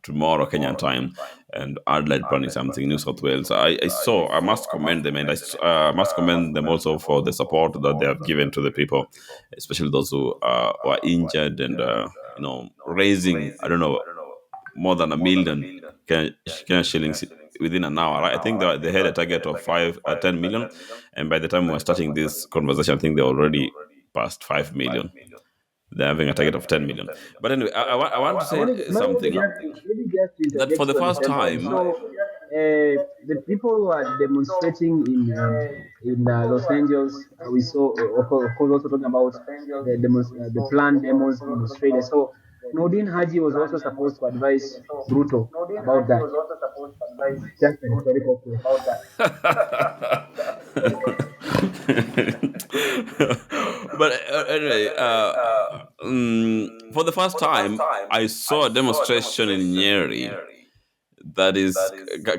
tomorrow, Kenyan time, and Adelaide planning something, New South Wales. I must commend them, and I must commend them also for the support that they have given to the people, especially those who are injured and, raising, I don't know, more than 1 million Kenyan shillings within an hour. Right? I think they had a target of 10 million, and by the time we were starting this conversation, I think they already passed 5 million. They're having a target of 10 million. But anyway, I want to say Let me something just that for interject the you on first them time, also. the people who are demonstrating in Los Angeles, we saw, of course, also talking about the planned demos in Australia. So Nordin Haji was also supposed to advise Ruto about that. Just a rhetorical question. But anyway, for the first time, I saw a demonstration in Nyeri that is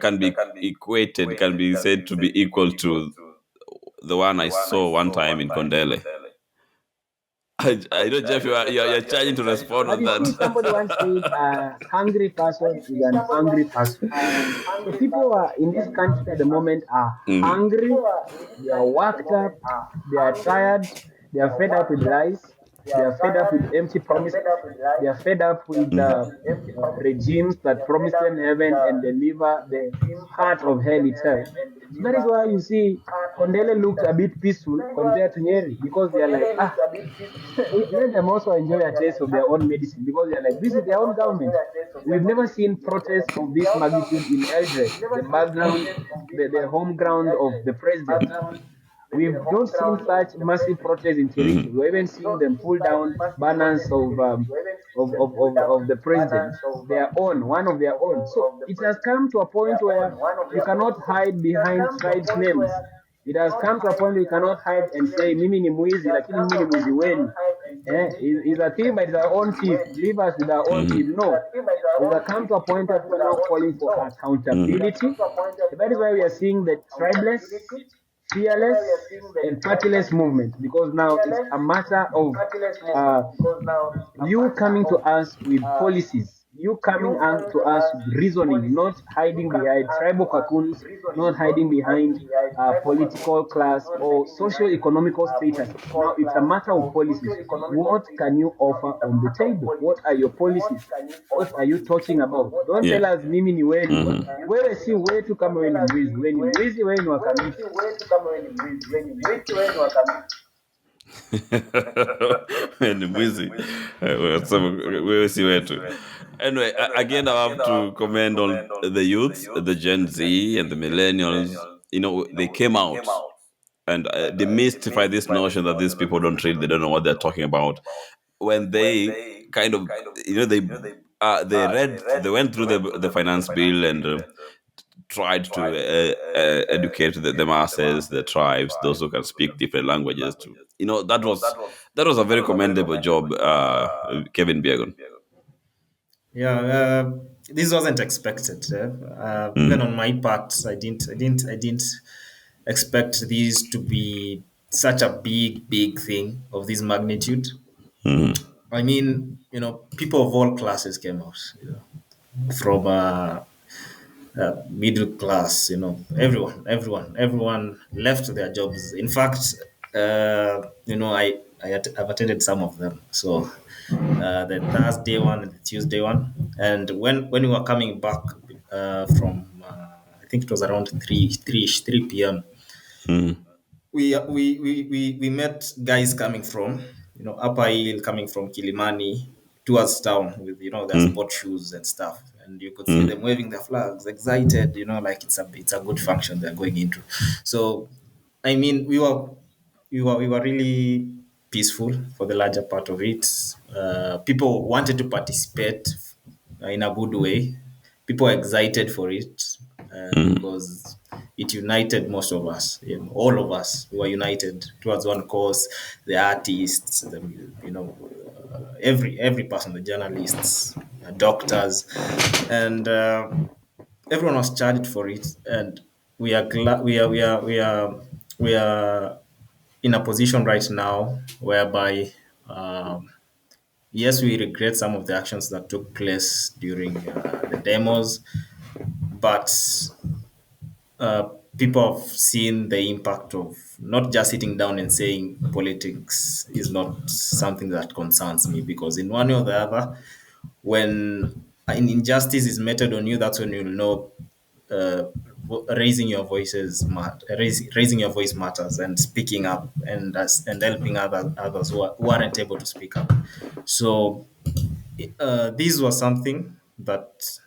can be equated, can be said to be equal to the one I saw one time in Kondele. I don't know if you're trying to respond But on you see, somebody that. once said, a hungry person is an angry person. So people are in this country at the moment are hungry, they are worked up, they are tired, they are fed up with lies, they are fed up with empty promises, they are fed up with regimes that promise them heaven and deliver the heart of hell itself. So that is why you see Kondele looked a bit peaceful compared to Nyeri because they are like, let them also enjoy a taste of their own medicine because they're like, this is their own government. We've never seen protests of this magnitude in Eldred, the background, the home ground of the president. We've not seen such massive protests in Tiriki. We've even seen them pull down banners of the president, their own, one of their own. So it has come to a point where you cannot hide behind tribes' names. It has come to a point where you cannot hide and say, Mimi ni mwizi, lakini mimi ni mwizi wenu. Is a thief, but it's our own thief. Leave us with our own thief. No. It has come to a point where people are now calling for accountability. That is why we are seeing the tribeless, fearless, and partyless movement because now it's a matter of you coming to us with policies, you coming on to us with reasoning, not hiding behind tribal cocoons, not hiding behind political class or socio-economical status. Now it's a matter of policies. What can you offer on the table? What are your policies? What are you talking about? Don't tell us mimi ni wenu. Wewe si wetu kama wewe ni mwizi. Wewe ni mwizi, wewe ni wakamiti. Ni mwizi. Wewe si wetu. Anyway, again, I have to commend on the youth, the Gen Z and the millennials. You know, they came out and demystify this notion that these people don't read, they don't know what they're talking about. When they kind of, you know, they read, they went through the finance bill and tried to educate the masses, the tribes, those who can speak different languages. To you know, that was a very commendable job, Kevin Biegon. Yeah, this wasn't expected. Even on my part, I didn't expect this to be such a big thing of this magnitude. I mean, people of all classes came out, from middle class, everyone left their jobs. In fact, I've attended some of them. So the Thursday one and the Tuesday one, and when we were coming back from, I think it was around 3 p.m. We met guys coming from, Upper Hill, coming from Kilimani towards town with, their sport shoes and stuff, and you could see them waving their flags, excited, like it's a good function they're going into. So, I mean, we were really peaceful for the larger part of it. People wanted to participate in a good way. People were excited for it because it united most of us, all of us. We were united towards one cause. The artists, every person, the journalists, doctors, and everyone was charged for it. And we are glad we are in a position right now whereby, yes, we regret some of the actions that took place during the demos, but people have seen the impact of not just sitting down and saying politics is not something that concerns me, because in one way or the other, when an injustice is meted on you, that's when you'll know raising your raising your voice matters, and speaking up, and helping others who aren't able to speak up. So this was something that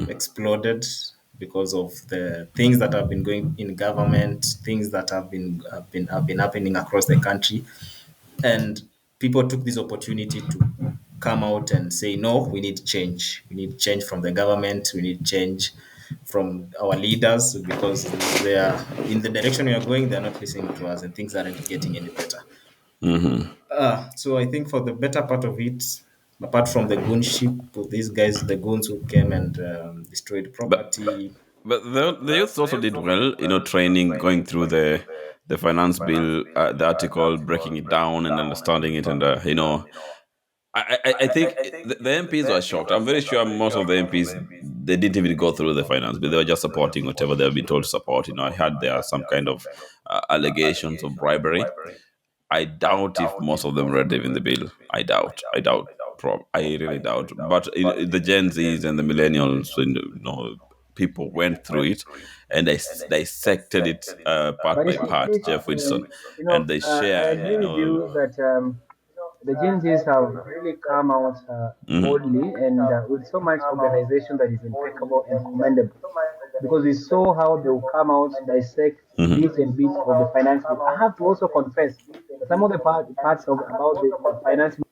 exploded. because of the things that have been going in government, things that have been happening across the country, and people took this opportunity to come out and say, no, we need change. We need change from the government. We need change from our leaders because they are in the direction we are going. They're not listening to us, and things aren't getting any better. So I think for the better part of it, apart from the goonship, these guys, the goons who came and destroyed But property. but the youth also did well, training, going through the finance bill, the article, breaking it down and understanding it, and I think the MPs were shocked. I'm very sure most of the MPs, they didn't even go through the finance bill. They were just supporting whatever they've been told to support. I heard there are some kind of allegations of bribery. I doubt if most of them read even the bill. I doubt. I doubt. I really doubt. But the Gen Zs and the millennials, people went through it and they dissected it part But you by see, part. Chris, Jeff Winston, and they I shared. agree with you that the Gen Zs have really come out boldly and with so much organization that is impeccable and commendable. Because we saw how they will come out, dissect bits and bits of the finance bill. I have to also confess that some of the parts about the finance bill,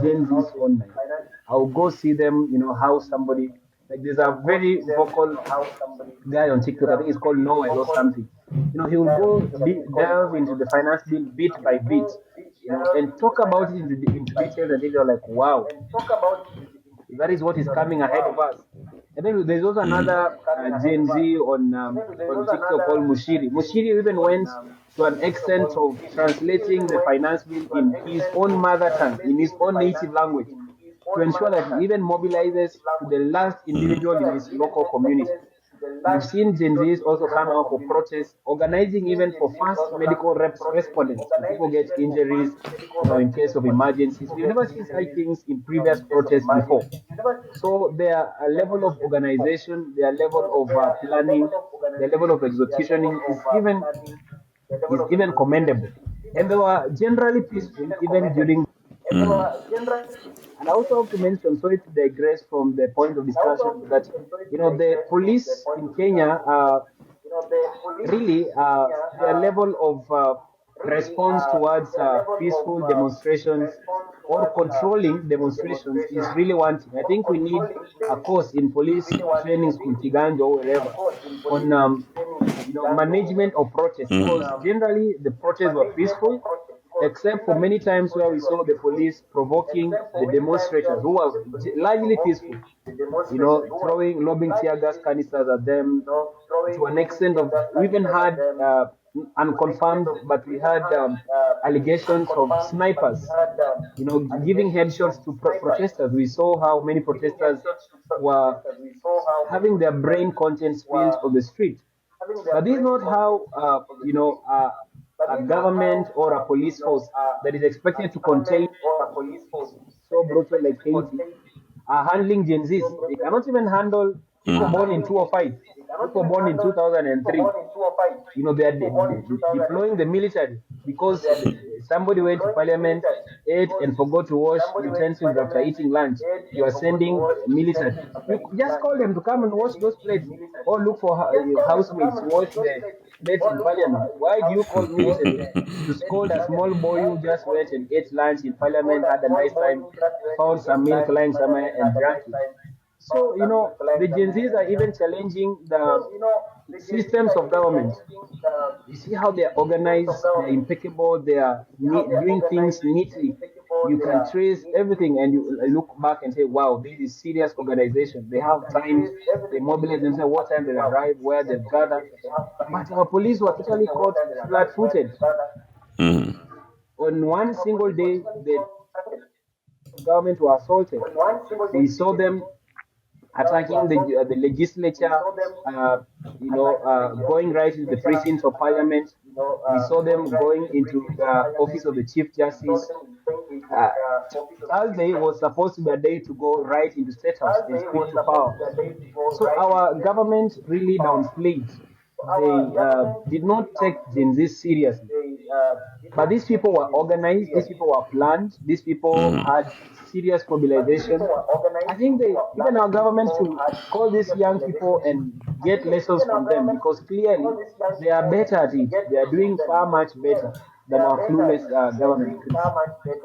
Gen Z's online. I'll go see them, how somebody, like there's a very vocal guy on TikTok, I think it's called Noel or something. He will go delve into the finance bill bit by bit, and talk about it into details, and then you're like, wow, that is what is coming ahead of us. And then there's also another Gen Z on TikTok called Mushiri. Mushiri even went to an extent of translating the finance bill in his own mother tongue, in his own native language, to ensure that he even mobilizes to the last individual in his local community. We've seen Gen Zs also come out for protests, organizing even for fast medical respondents. If people get injuries, in case of emergencies. We've never seen such things in previous protests before. So their level of organization, their level of planning, their level of executioning is even commendable. And they were generally peaceful even during. And I also have to mention, sorry to digress from the point of discussion, that the police in Kenya really their level of response towards peaceful demonstrations or controlling demonstrations is really wanting. I think we need a course in police training school, Kiganjo or wherever, on management of protests, because generally the protests were peaceful, except for many times where we saw the police provoking the demonstrators who were largely peaceful, lobbing tear gas canisters at them to an extent of, we even had unconfirmed, but we had allegations of snipers, giving headshots to protesters. We saw how many protesters were having their brain content spilled on the street. But this is not how, a government or a police force that is expected to contain so brutal like Haiti are handling Gen Zs. They cannot even handle people born in 2005, people born in 2003. They are deploying the military because somebody went to parliament, ate, and forgot to wash utensils after eating lunch. You are sending military. You just call them to come and wash those plates, or look for housemaids to wash the plates in parliament. Why do you call military to scold a small boy who just went and ate lunch in parliament, had a nice time, found some milk lying somewhere, and drank it? So, the Gen Zs are even challenging the systems of government. You see how they're organized, they're impeccable, they are doing things neatly. You can trace everything and you look back and say, wow, this is serious organization. They have times, they mobilize themselves, what time they arrive, where they've gathered. But our police were totally caught flat footed. On one single day, the government were assaulted. We saw them attacking the legislature, going right into the precincts of parliament. We saw them going into the office of the chief justice. Uh, Thursday was supposed to be a day to go right into state house and speak to power. So our government really downplayed they did not take Gen Z seriously. But these people were organized, these people were planned, these people had serious mobilization. I think even our government should call these young people and get lessons from them because clearly they are better at it. They are doing far much better than our clueless government, Chris.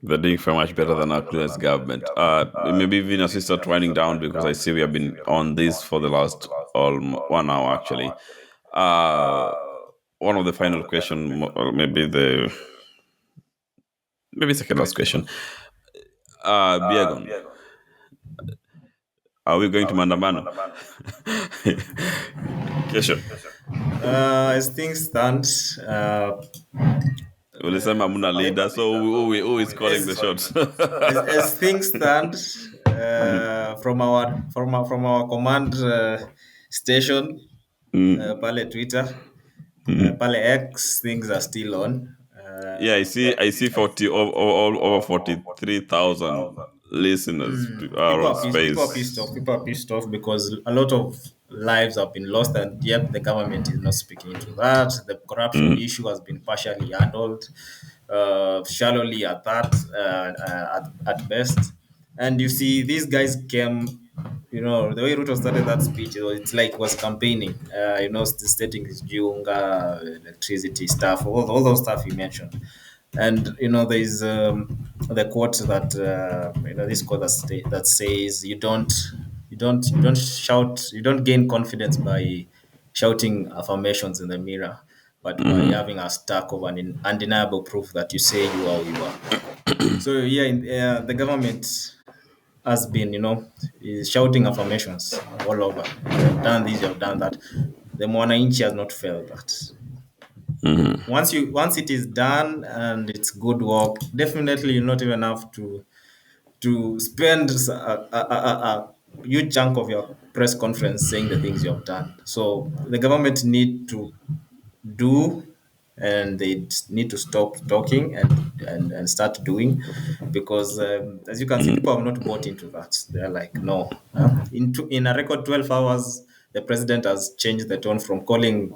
They're doing far much better than our clueless government. Maybe even as we start winding down, because I see we have been on this for the last 1 hour actually. One of the final question, or maybe second last question. Biegon, are we going to Mandamano? Kesho. As things stand, Ulisema hamuna leader, so who is calling the shots? as things stand, from our command station, pale Twitter, pale X, things are still on. Yeah, I see 40 over 43,000 listeners are People on are pissed. People are pissed space. off. People are pissed off because a lot of lives have been lost, and yet the government is not speaking into that. The corruption issue has been partially handled, shallowly at that, at best. And you see, these guys came. The way Ruto started that speech, it's like he was campaigning. Stating his Jiunga, electricity stuff, all those stuff he mentioned. And there's the quote that this quote that says you don't shout, you don't gain confidence by shouting affirmations in the mirror, but by having a stack of an undeniable proof that you say you are who you are. So yeah, the government has been is shouting affirmations all over. You have done this, you have done that. The Mwananchi has not felt that. Once it is done and it's good work, definitely you not even have to spend a huge chunk of your press conference saying the things you have done. So the government need to do, and they need to stop talking and start doing, because as you can see, people have not bought into that. They're like, no. In a record 12 hours, the president has changed the tone from calling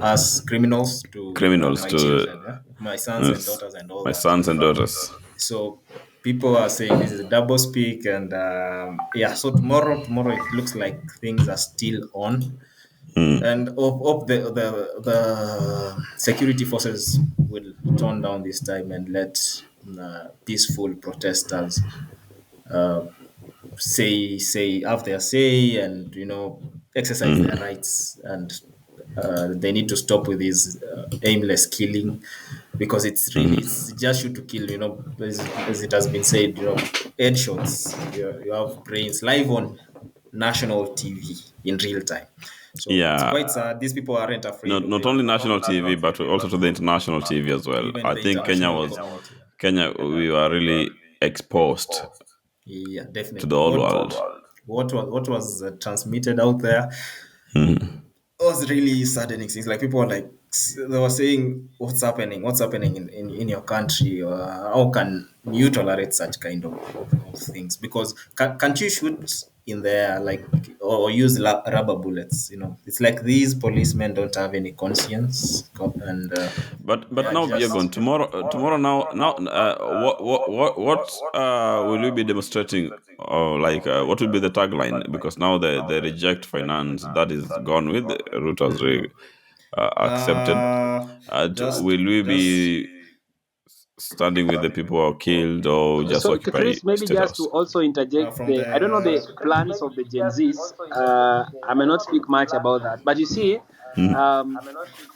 us criminals to Criminals my to children, my sons and yes, daughters and all my that. sons and daughters. So people are saying this is a double speak, and yeah. So tomorrow it looks like things are still on, and hope the security forces will tone down this time and let peaceful protesters say have their say, and exercise their rights, and they need to stop with this aimless killing, because it's just shoot to kill, as it has been said, headshots. You have brains live on national TV in real time. So it's Yeah, quite sad. These people aren't afraid of not only anything. national TV, but also to the international TV as well. Even I the think international community. Kenya, we were really exposed Yeah, to the definitely. whole What world. what was transmitted out there was really saddening things. Like people were like, they were saying, what's happening in your country, or how can you tolerate such kind of things? Because can't you shoot in there, like, or use rubber bullets? It's like these policemen don't have any conscience, and they But are now, just. Biegon, tomorrow now, what will you be demonstrating? Or like, what will be the tagline? Because now the reject finance that is gone with Ruto's accepted. Just Will we just be standing with the people who are killed or just So, occupy Chris, maybe State just to House? also interject from I don't know the the plans of the Gen Zs. I may not speak much about that. But you see, um,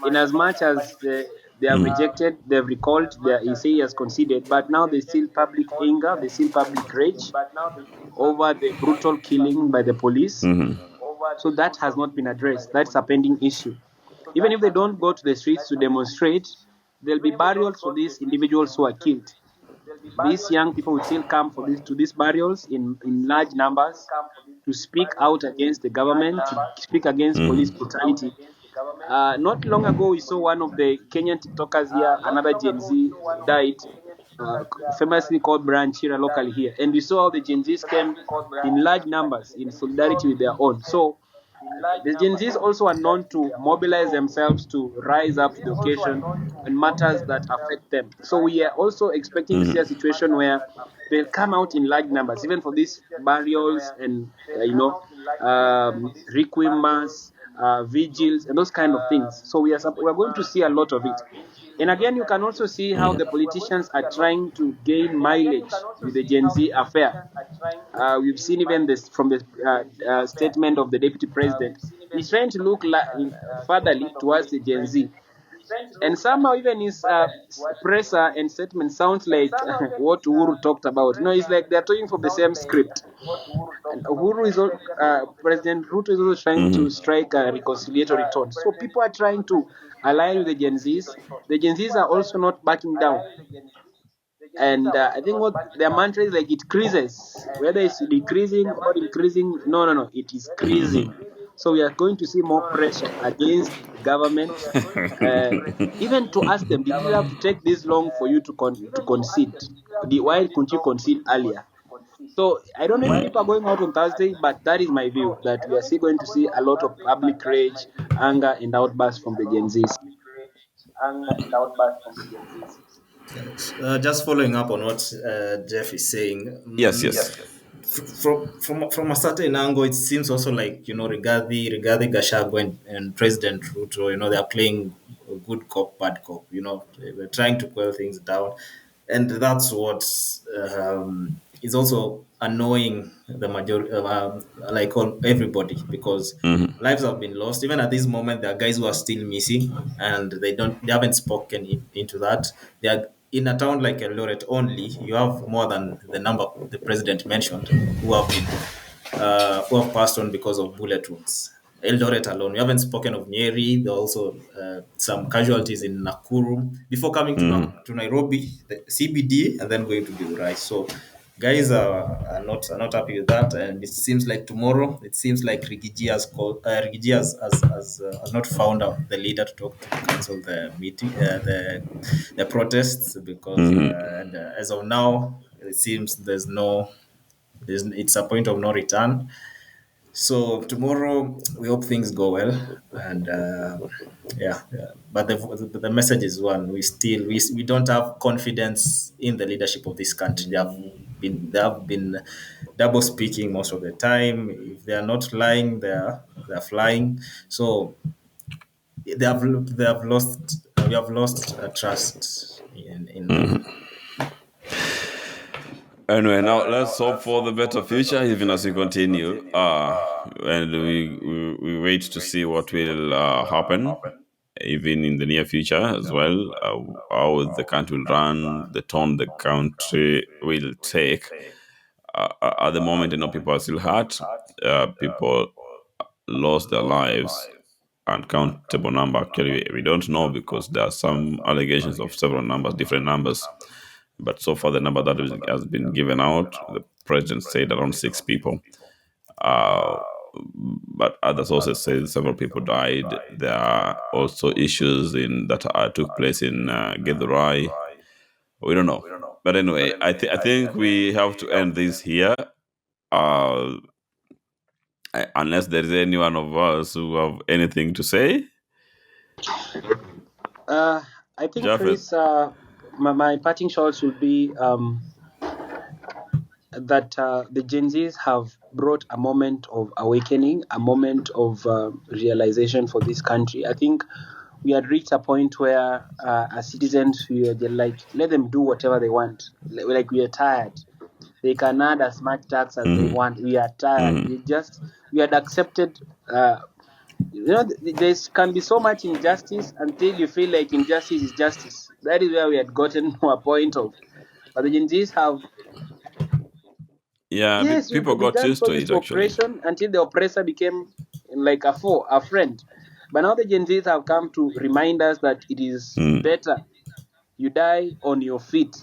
in as much as they have rejected, they've recalled, their EC has conceded, but now there's still public anger, there's still public rage over the brutal killing by the police. So that has not been addressed. That's a pending issue. Even if they don't go to the streets to demonstrate, there'll be burials for these individuals who are killed. These young people will still come to these burials in large numbers to speak out against the government, to speak against police brutality. Not long ago, we saw one of the Kenyan TikTokers here, another Gen Z died. famously called Branchira locally here. And we saw how the Gen Zs came in large numbers in solidarity with their own. So the Gen Zs also are known to mobilize themselves to rise up to the occasion and matters that affect them. So we are also expecting to see a situation where they'll come out in large numbers, even for these burials and requiem mass, vigils, and those kind of things. So we are going to see a lot of it. And again, you can also see how the politicians are trying to gain mileage with the Gen Z affair. We've seen even this from the statement of the deputy president. He's trying to look furtherly towards the Gen Z. And somehow even his presser and statement sounds like what Uhuru talked about. It's like they're talking from the same script. And President Ruto is also trying to strike a reconciliatory tone. So people are trying to align with the Gen Zs. The Gen Zs are also not backing down. And I think what their mantra is like, it creases, whether it's decreasing or increasing. No, it is creasing. So we are going to see more pressure against the government, even to ask them, did it have to take this long for you to concede? Why couldn't you concede earlier? So I don't know if people are going out on Thursday, but that is my view, that we are still going to see a lot of public rage, anger, and outbursts from the Gen Zs. Just following up on what Jeff is saying. Yes. From a certain angle, it seems also like Rigathi Gachagua and President Ruto, they are playing good cop, bad cop. We're trying to quell things down, and that's what is also annoying the majority, like all everybody, because lives have been lost. Even at this moment, there are guys who are still missing, and they haven't spoken into that. They are in a town like Eldoret only. You have more than the number the president mentioned who have passed on because of bullet wounds. Eldoret alone. We haven't spoken of Nyeri. There are also some casualties in Nakuru before coming to Nairobi, the CBD, and then going to Githurai. So guys are not happy with that, and it seems like tomorrow. It seems like Rigiji has not found out the leader to talk to cancel the meeting, the protests, because as of now, it seems it's a point of no return. So tomorrow we hope things go well, and yeah. But the message is one: we don't have confidence in the leadership of this country. They have been double speaking most of the time. If they are not lying, they are flying. So they have lost we have lost trust in them. Anyway, now let's hope for the better future, even as we continue. And we wait to see what will happen, even in the near future as well. How the country will run, the tone the country will take. At the moment, people are still hurt. People lost their lives. Uncountable number. Actually, we don't know because there are some allegations of several numbers, different numbers. But so far, the number that has been given out, the president said around 6 people. Uh, but other sources say several people died. There are also issues that took place in Githurai. We don't know. But anyway, I think we have to end this here. Uh, unless there is any one of us who have anything to say. I think, Japheth? Chris, my parting shots will be that the Gen Zs have brought a moment of awakening, a moment of realization for this country. I think we had reached a point where as citizens, we are like, let them do whatever they want. Like, we are tired. They can add as much tax as they want. We are tired. We had accepted. There can be so much injustice until you feel like injustice is justice. That is where we had gotten to a point of. But the Gen Zs have. Yeah, Yes, people we got done used so to used it to actually. oppression until the oppressor became like a friend. But now the Gen Zs have come to remind us that it is better you die on your feet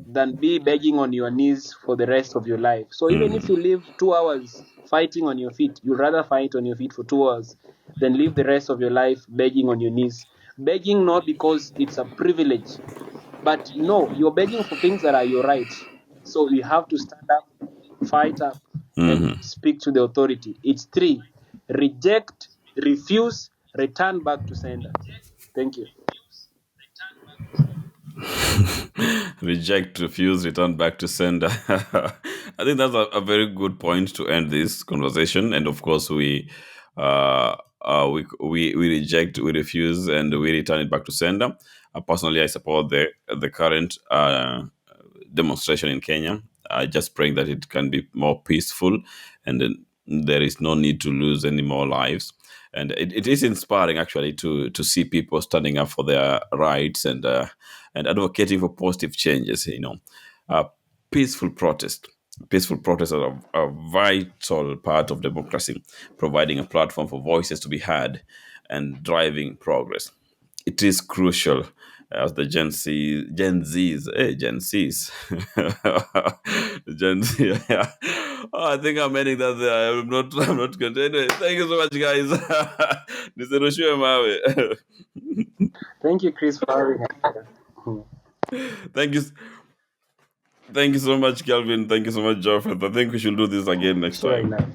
than be begging on your knees for the rest of your life. So even if you live 2 hours fighting on your feet, you'd rather fight on your feet for 2 hours than live the rest of your life begging on your knees. Begging not because it's a privilege, But no, you're begging for things that are your right. So you have to stand up, fight up, and speak to the authority. It's 3: reject, refuse, return back to sender. Thank you. Reject, refuse, return back to sender. I think that's a very good point to end this conversation. And of course, we reject, we refuse, and we return it back to sender. Personally, I support the current demonstration in Kenya. Just praying that it can be more peaceful, and then there is no need to lose any more lives. And it is inspiring actually to see people standing up for their rights and advocating for positive changes. Uh, peaceful protest. Peaceful protests are a vital part of democracy, providing a platform for voices to be heard and driving progress. It is crucial as the Gen Zs, Gen Z. Yeah. Oh, I think I'm ending that there. I'm not going to. Anyway, thank you so much, guys. Nisirushiwe mawe. Thank you, Chris, for having us here. Thank you. Thank you so much, Calvin. Thank you so much, Joseph. I think we should do this again next Sure time. enough.